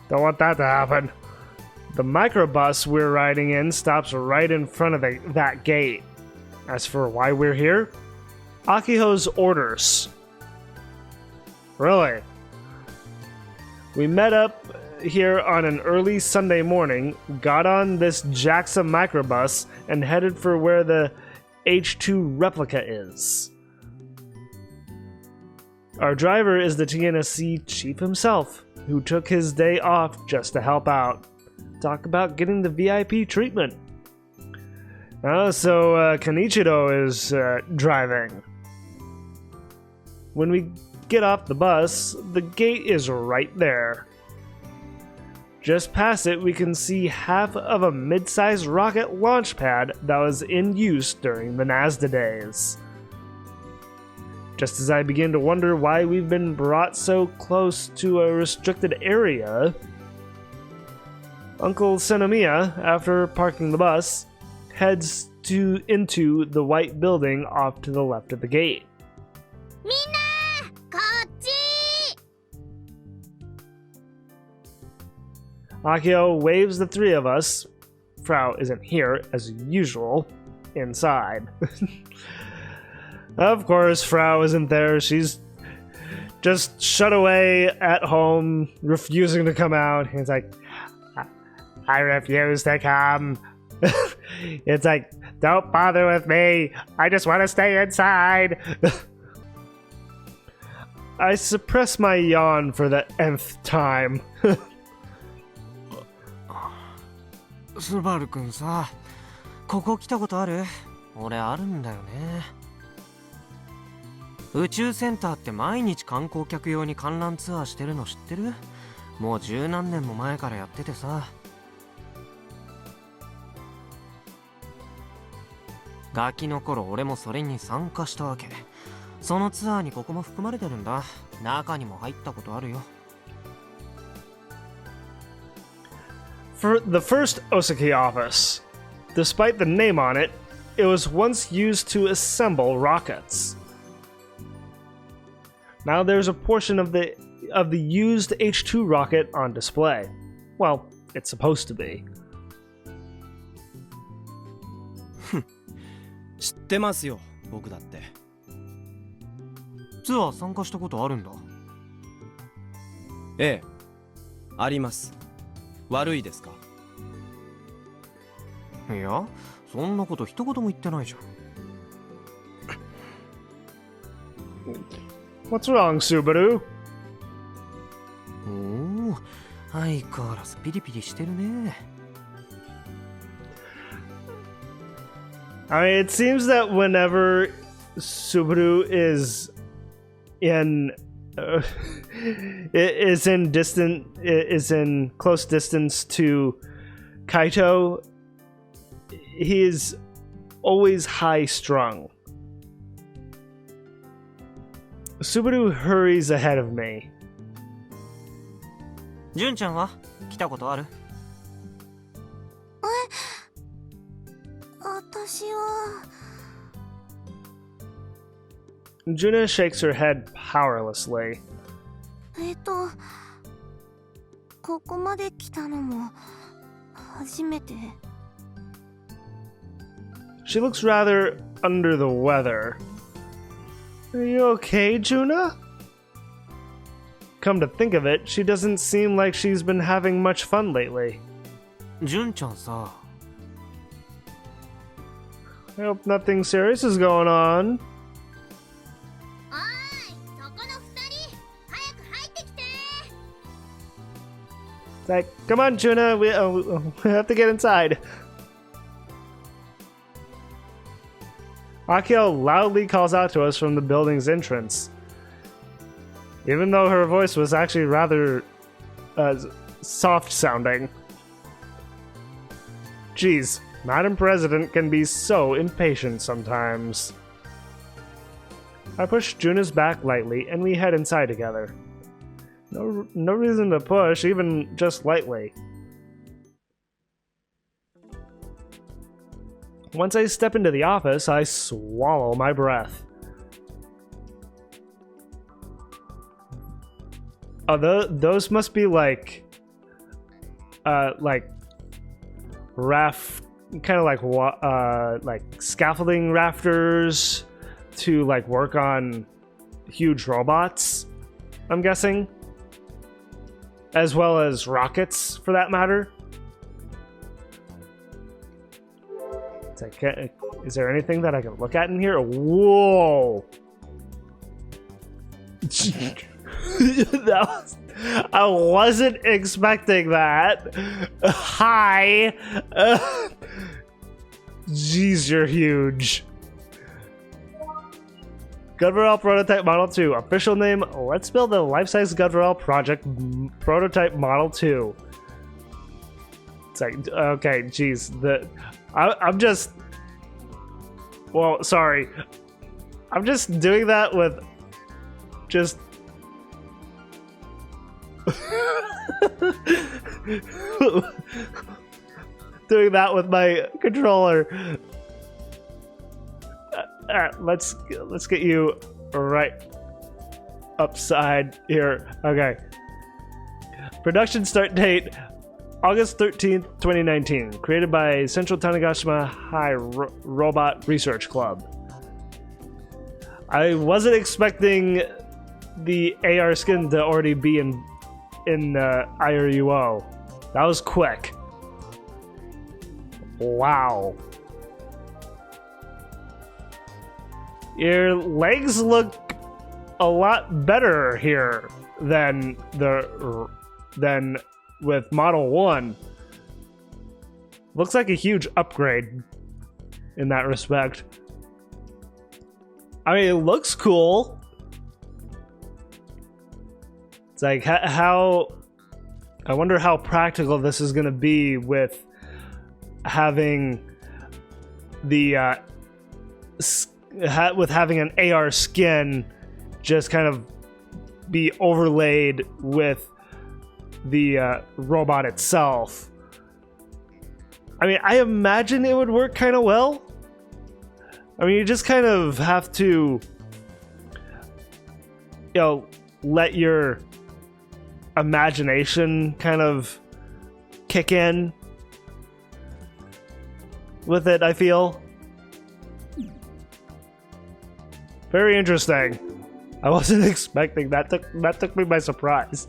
Don't want that to happen. The microbus we're riding in stops right in front of that gate. As for why we're here, Akiho's orders. Really? We met up here on an early Sunday morning, got on this JAXA microbus, and headed for where the H2 replica is. Our driver is the TNSC chief himself, who took his day off just to help out. Talk about getting the VIP treatment. So Kenichiro is driving. When we get off the bus, the gate is right there. Just past it, we can see half of a mid-sized rocket launch pad that was in use during the NASDA days. Just as I begin to wonder why we've been brought so close to a restricted area, Uncle Senomiya, after parking the bus, heads into the white building off to the left of the gate. Minna! Kochi! Akio waves the three of us. Frau isn't here, as usual, inside. Of course, Frau isn't there. She's just shut away at home, refusing to come out. It's like, I refuse to come. It's like, don't bother with me. I just want to stay inside. I suppress my yawn for the nth time. スバルくんさ、ここ来たことある？俺あるんだよね。宇宙センターって毎日観光客用に観覧ツアーしてるの知ってる？もう十何年も前からやっててさ。ガキの頃俺もそれに参加したわけ。そのツアーにここも含まれてるんだ。中にも入ったことあるよ。For the first Osaki office, despite the name on it, it was once used to assemble rockets. Now there's a portion of the used H2 rocket on display. Well, it's supposed to be. 知ってますよ、僕だって。ツアー参加したことあるんだ。ええ、あります。悪いですか？いや、そんなこと一言も言ってないじゃん。What's wrong, Subaru? おお、相変わらずピリピリしてるね。I mean, it seems that whenever Subaru is in is in close distance to Kaito, he is always high strung. Subaru hurries ahead of me. 純ちゃんは来たことある？私は Juna shakes her head powerlessly. ここまで来たのも初めて。She looks rather under the weather. Are you okay, Juna? Come to think of it, she doesn't seem like she's been having much fun lately. 純ちゃんさ。I hope nothing serious is going on. おーい、そこの二人、早く入ってきて。 It's like, come on, Chuna, we have to get inside. Akio loudly calls out to us from the building's entrance. Even though her voice was actually rather soft sounding. Jeez, Madam President can be so impatient sometimes. I push Juna's back lightly and we head inside together. No reason to push, even just lightly. Once I step into the office, I swallow my breath. Oh, those must be like like scaffolding rafters to like work on huge robots, I'm guessing, as well as rockets for that matter. It's like, is there anything that I can look at in here? Whoa! I wasn't expecting that. Hi. Jeez, you're huge. Gudvarel Prototype Model 2. Official name, let's build a life-size Gudvarel Project Prototype Model 2. It's like, okay, jeez. I'm just... Well, sorry. I'm just doing that with... Just... doing that with my controller. Let's get you right upside here. Okay. Production start date August 13th, 2019. Created by Central Tanegashima High Robot Research Club. I wasn't expecting the AR skin to already be in IRUO. That was quick. Wow. Your legs look a lot better here than with Model 1. Looks like a huge upgrade in that respect. I mean, it looks cool. It's like how I wonder how practical this is going to be with having the with having an AR skin just kind of be overlaid with the robot itself. I mean, I imagine it would work kind of well. I mean, you just kind of have to, you know, let your imagination kind of kick in with it, I feel. Very interesting. I wasn't expecting that. That took me by surprise.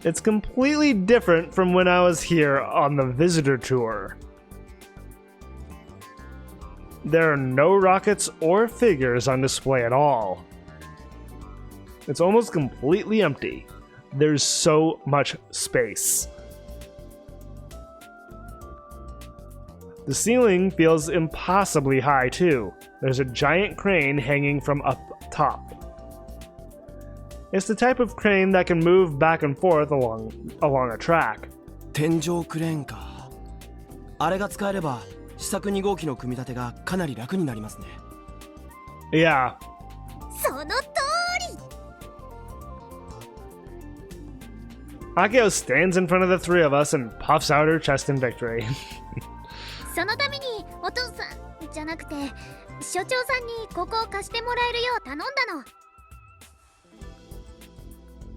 It's completely different from when I was here on the visitor tour. There are no rockets or figures on display at all. It's almost completely empty. There's so much space. The ceiling feels impossibly high too. There's a giant crane hanging from up top. It's the type of crane that can move back and forth along a track. 天井クレーンか。あれが使えれば試作2号機の組み立てがかなり楽になりますね。Yeah. その通り。 Akio stands in front of the three of us and puffs out her chest in victory. そのためにお父さんじゃなくて所長さんにここを貸してもらえるよう頼んだの。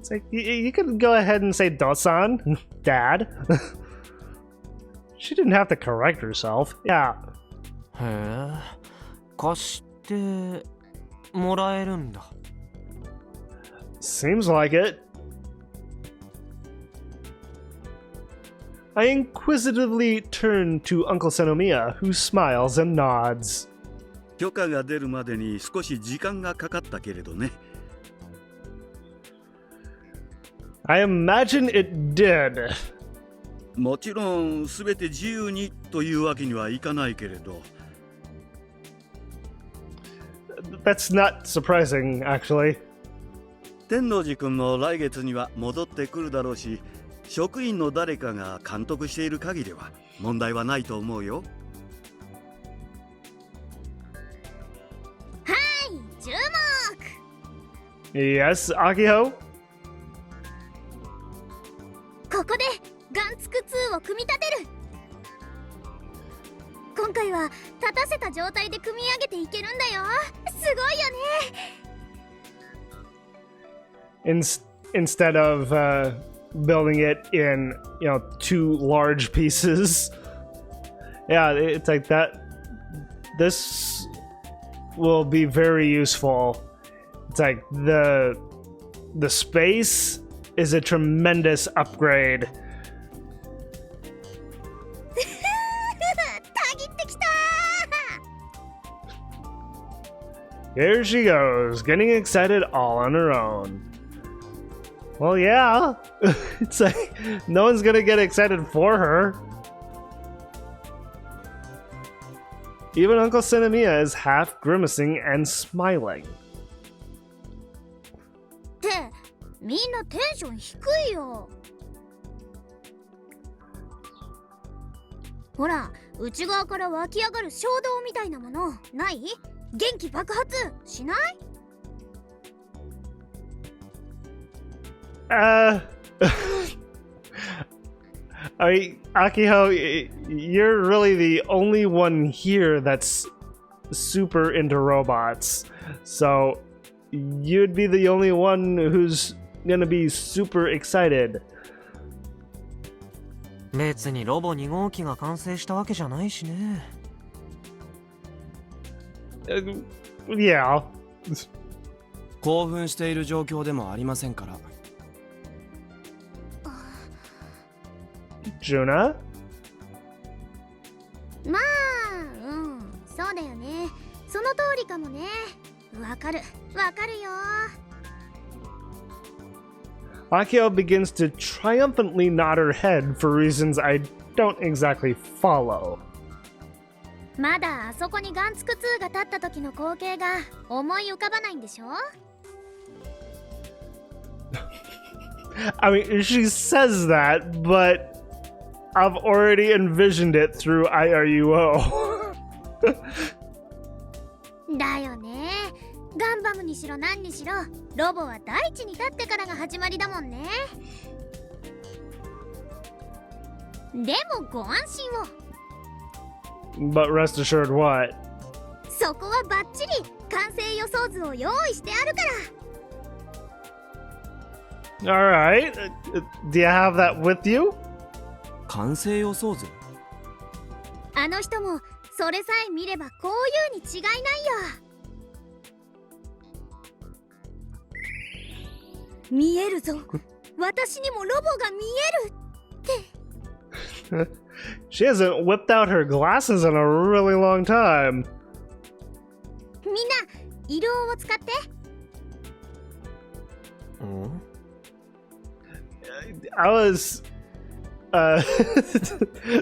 It's like, you could go ahead and say Dosan, Dad. She didn't have to correct herself. Yeah. へえ、貸してもらえるんだ。Seems like it. I inquisitively turn to Uncle Senomiya, who smiles and nods. 許可が出るまでに少し時間がかかったけれどね。I imagine it did. もちろん全て自由にというわけにはいかないけれど。That's not surprising, actually. 天王寺君も来月には戻ってくるだろうし、職員の誰かが監督している限りは問題はないと思うよ。はい、注目。 Yes, Akiho? ここでガンツク2を組み立てる。今回は立たせた状態で組み上げていけるんだよ。すごいよね。Instead of building it in, two large pieces. Yeah, it's like that. This will be very useful. It's like the space is a tremendous upgrade. たぎってきた。 Here she goes, getting excited all on her own. Well, yeah. It's like no one's gonna get excited for her. Even Uncle Senomiya is half grimacing and smiling. ってみんなテンション低いよ。ほら、内側から湧き上がる衝動みたいなものない？元気爆発しない？ Akiho, you're really the only one here that's super into robots. So you'd be the only one who's gonna be super excited. 別にロボ2号機が完成したわけじゃないしね。Yeah. 興奮している状況でもありませんから。Juna? まあ、そうだよね。その通りかもね。わかるよ。Akio begins to triumphantly nod her head for reasons I don't exactly follow. まだあそこにガンツク2が立った時の光景が思い浮かばないんでしょ？ I mean, she says that, but I've already envisioned it through IRUO. だよね。ガンバムにしろ何にしろ、ロボは大地に立ってからが始まりだもんね。でもご安心を。But rest assured what? そこはバッチリ完成予想図を用意してあるから。 Alright. Do you have that with you? 完成予想図？あの人もそれさえ見ればこういうに違いないよ。見えるぞ。私にもロボが見えるって。She hasn't whipped out her glasses in a really long time. みんな、色を使って。I was...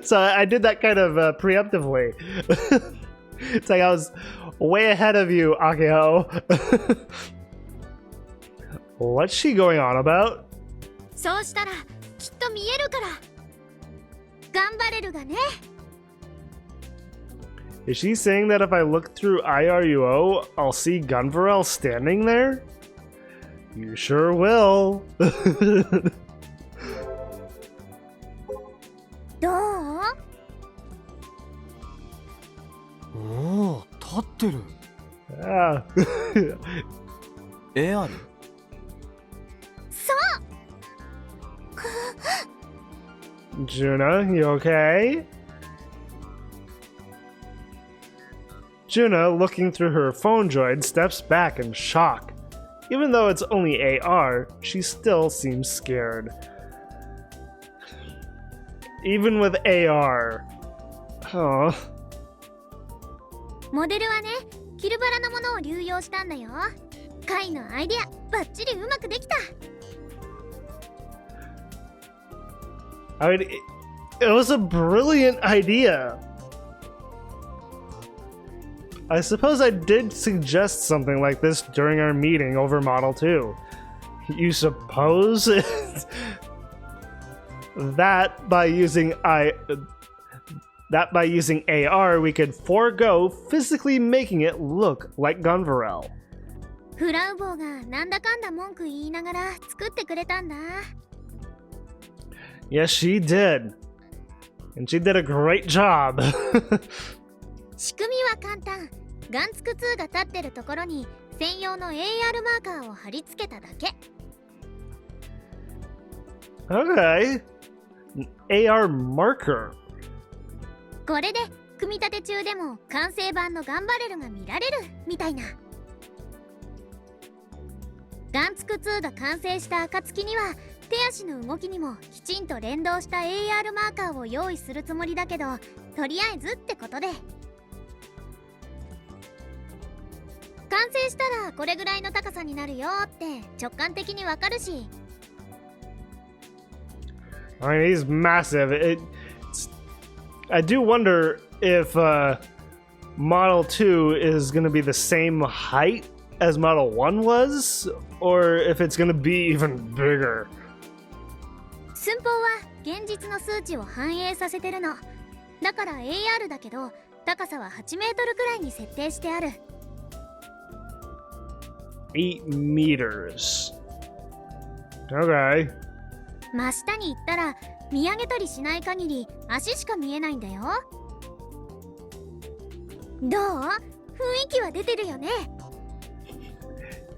so I did that kind of preemptively. It's like I was way ahead of you, Akio. What's she going on about? そうしたらきっと見えるから。頑張れるがね。 Is she saying that if I look through IRUO, I'll see Gunvarel standing there? You sure will. どう？おお、立ってる。Ah. AR？ そう。 Juna, you okay? Juna, looking through her phone droid, steps back in shock. Even though it's only AR, she still seems scared. even with AR. Oh. モデルはね、キルバラのものを流用したんだよ。カイのアイデアバッチリうまくできた。I mean, it was a brilliant idea. I suppose I did suggest something like this during our meeting over Model 2. You suppose? that by using AR we could forego physically making it look like Gunvarel. フラウボーがなんだかんだ文句言いながら作ってくれたんだ。Yes, she did. And she did a great job. 仕組みは簡単。ガンツク2が立ってるところに専用の AR マーカーを貼り付けただけ。Okay. An AR marker. これで組み立て中でも完成版のガンバレルが見られるみたいな。ガンツク2が完成した暁には手足の動きにもきちんと連動した AR マーカーを用意するつもりだけど、とりあえずってことで。完成したらこれぐらいの高さになるよって直感的にわかるし。I mean, he's massive. I do wonder if Model 2 is going to be the same height as Model 1 was, or if it's going to be even bigger. 寸法は現実の数値を反映させてるの。だから AR だけど高さは8メートルくらいに設定してある。8 meters. Okay. 真下に行ったら見上げたりしない限り足しか見えないんだよ。どう？雰囲気は出てるよね。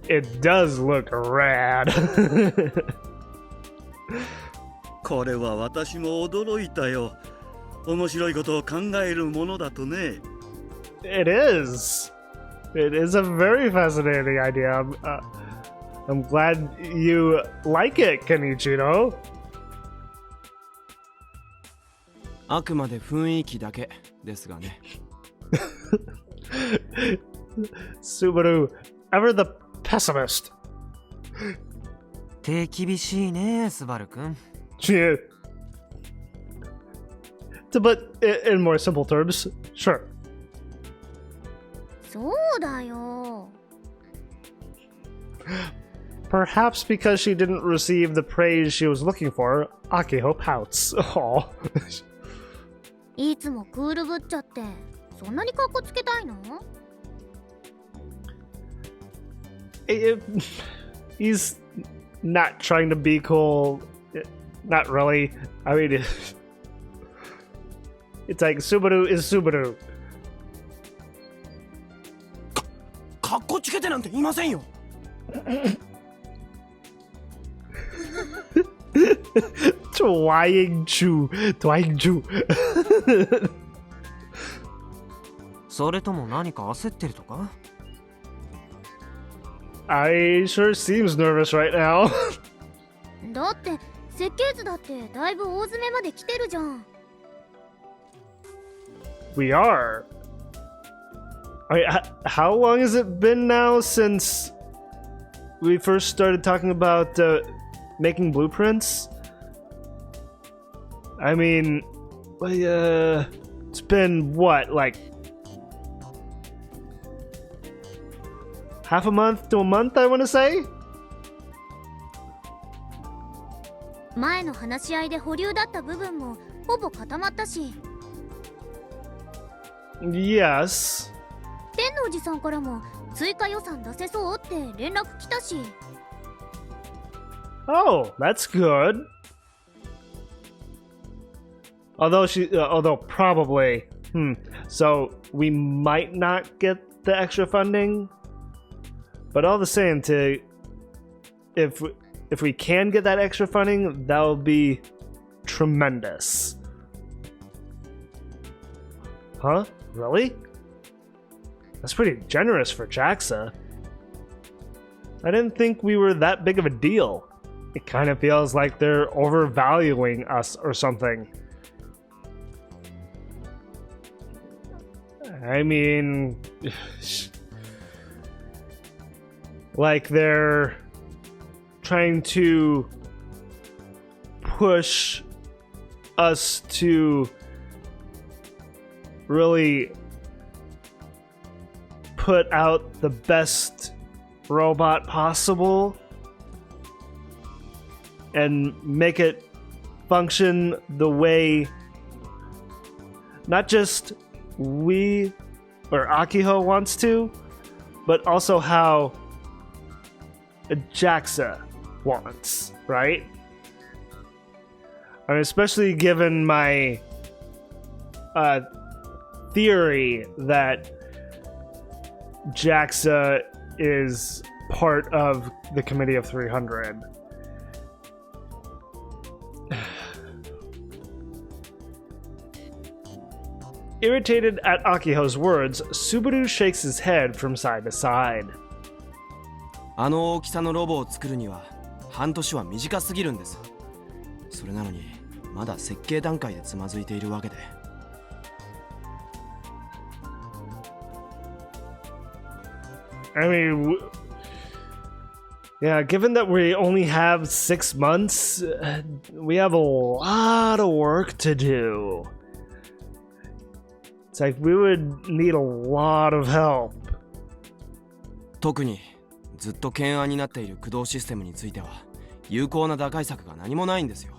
It does look rad. これは私も驚いたよ。面白いことを考えるものだとね。It is. It is a very fascinating idea. I'm glad you like it, Kenichiro. あくまで雰囲気だけですがね。Subaru, ever the pessimist. 手厳しいね、スバルくん。Yeah. But in more simple terms, sure. そうだよ。Perhaps because she didn't receive the praise she was looking for, Akiho pouts. Aw. いつもクールぶっちゃってそんなにカッコつけたいの？ He's not trying to be cool. Not really. I mean, it's like Subaru is Subaru. かっこつけてなんていませんよ。Twying Chu. それとも何か焦ってるとか？ I sure seems nervous right now. だって設計図だってだいぶ大詰めまで来てるじゃん。We are. I mean, how long has it been now since we first started talking about making blueprints? I mean, it's been what, like half a month to a month, I want to say? 前の話し合いで保留だった部分もほぼ固まったし。Yes. 天のおじさんからも追加予算出せそうって連絡来たし。Oh, that's good. Although probably, so we might not get the extra funding, but all the same, if we can get that extra funding, that will be tremendous. Huh? Really? That's pretty generous for JAXA. I didn't think we were that big of a deal. It kind of feels like they're overvaluing us or something. I mean, like they're trying to push us to really put out the best robot possible and make it function the way not just we or Akiho wants to, but also how JAXA wants, right? I mean, especially given my theory that JAXA is part of the Committee of 300. Irritated at Akiho's words, Subaru shakes his head from side to side. あの大きさのロボを作るには半年は短すぎるんです。それなのにまだ設計段階でつまずいているわけで。I mean, yeah, given that we only have 6 months, we have a lot of work to do. It's like we would need a lot of help. 特にずっと懸案になっている駆動システムについては有効な打開策が何もないんですよ。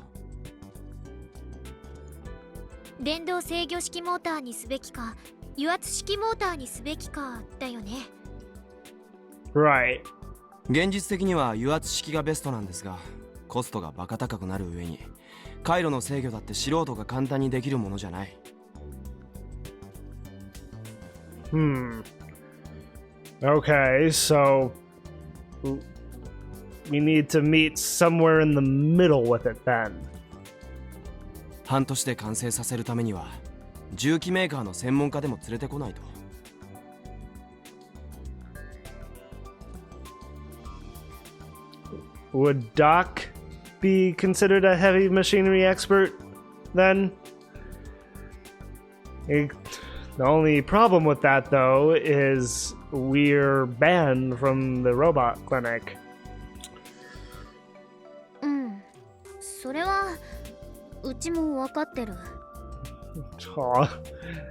電動制御式モーターにすべきか、油圧式モーターにすべきかだよね。Right. 現実的には油圧式がベストなんですが、コストがバカ高くなる上に回路の制御だって素人が簡単にできるものじゃない。Okay, so we need to meet somewhere in the middle with it then. 半年で完成させるためには重機メーカーの専門家でも連れてこないと。Would Doc be considered a heavy machinery expert then? The only problem with that, though, is we're banned from the robot clinic. それはうちも分かってる。Oh,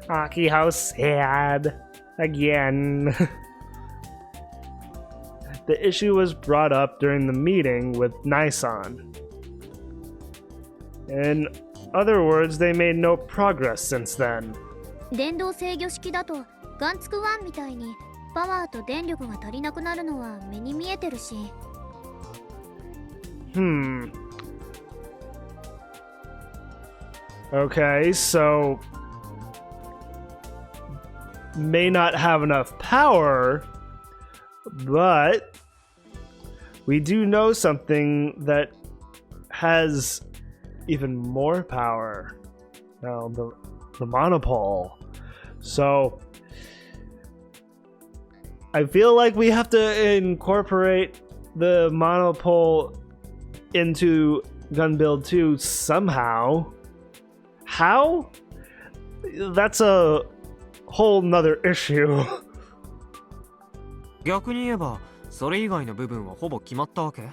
Aki, how sad. Again. The issue was brought up during the meeting with Nisan. In other words, they made no progress since then. 電動制御式だとガンツク1みたいにパワーと電力が足りなくなるのは目に見えてるし。Okay, so may not have enough power, but we do know something that has even more power. Now, the monopole. So I feel like we have to incorporate the monopole into Gun Build 2 somehow. How? That's a whole nother issue. 逆に言えばそれ以外の部分はほぼ決まったわけ？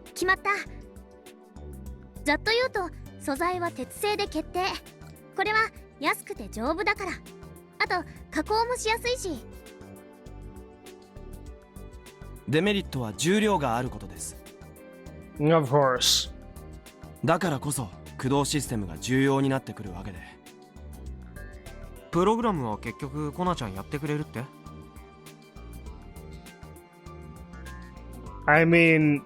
決まった。ざっと言うと素材は鉄製で決定。これは安くて丈夫だから。あと加工もしやすいし。デメリットは重量があることです。Of course. だからこそ駆動システムが重要になってくるわけで。プログラムは結局コナちゃんやってくれるって？ I mean,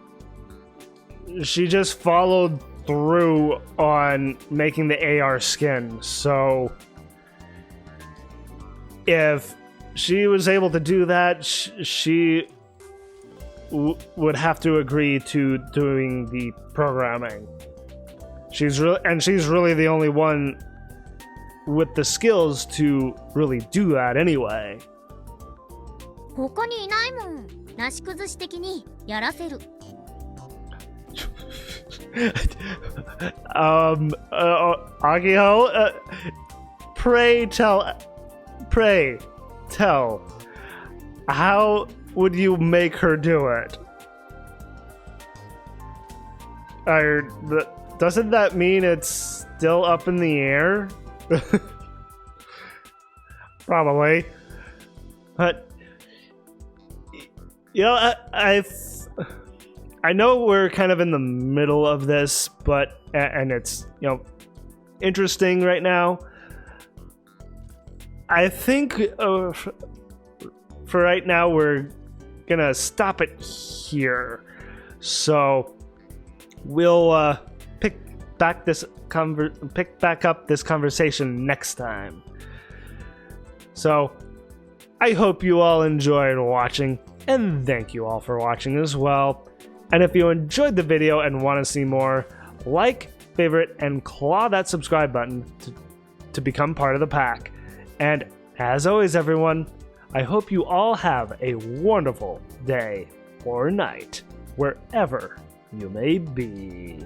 she just followed through on making the AR skin, so if she was able to do that, she would have to agree to doing the programming. She's really the only one with the skills to really do that anyway. 他にいないもん。なし崩し的にやらせる。Agio, Pray tell, how would you make her do it? Doesn't that mean it's still up in the air? Probably. But you know, I know we're kind of in the middle of this, but and it's, you know, interesting right now. I think for right now we're gonna stop it here. So we'll pick back up this conversation next time. So I hope you all enjoyed watching, and thank you all for watching as well. And if you enjoyed the video and want to see more, like, favorite, and claw that subscribe button to become part of the pack. And as always, everyone, I hope you all have a wonderful day or night, wherever you may be.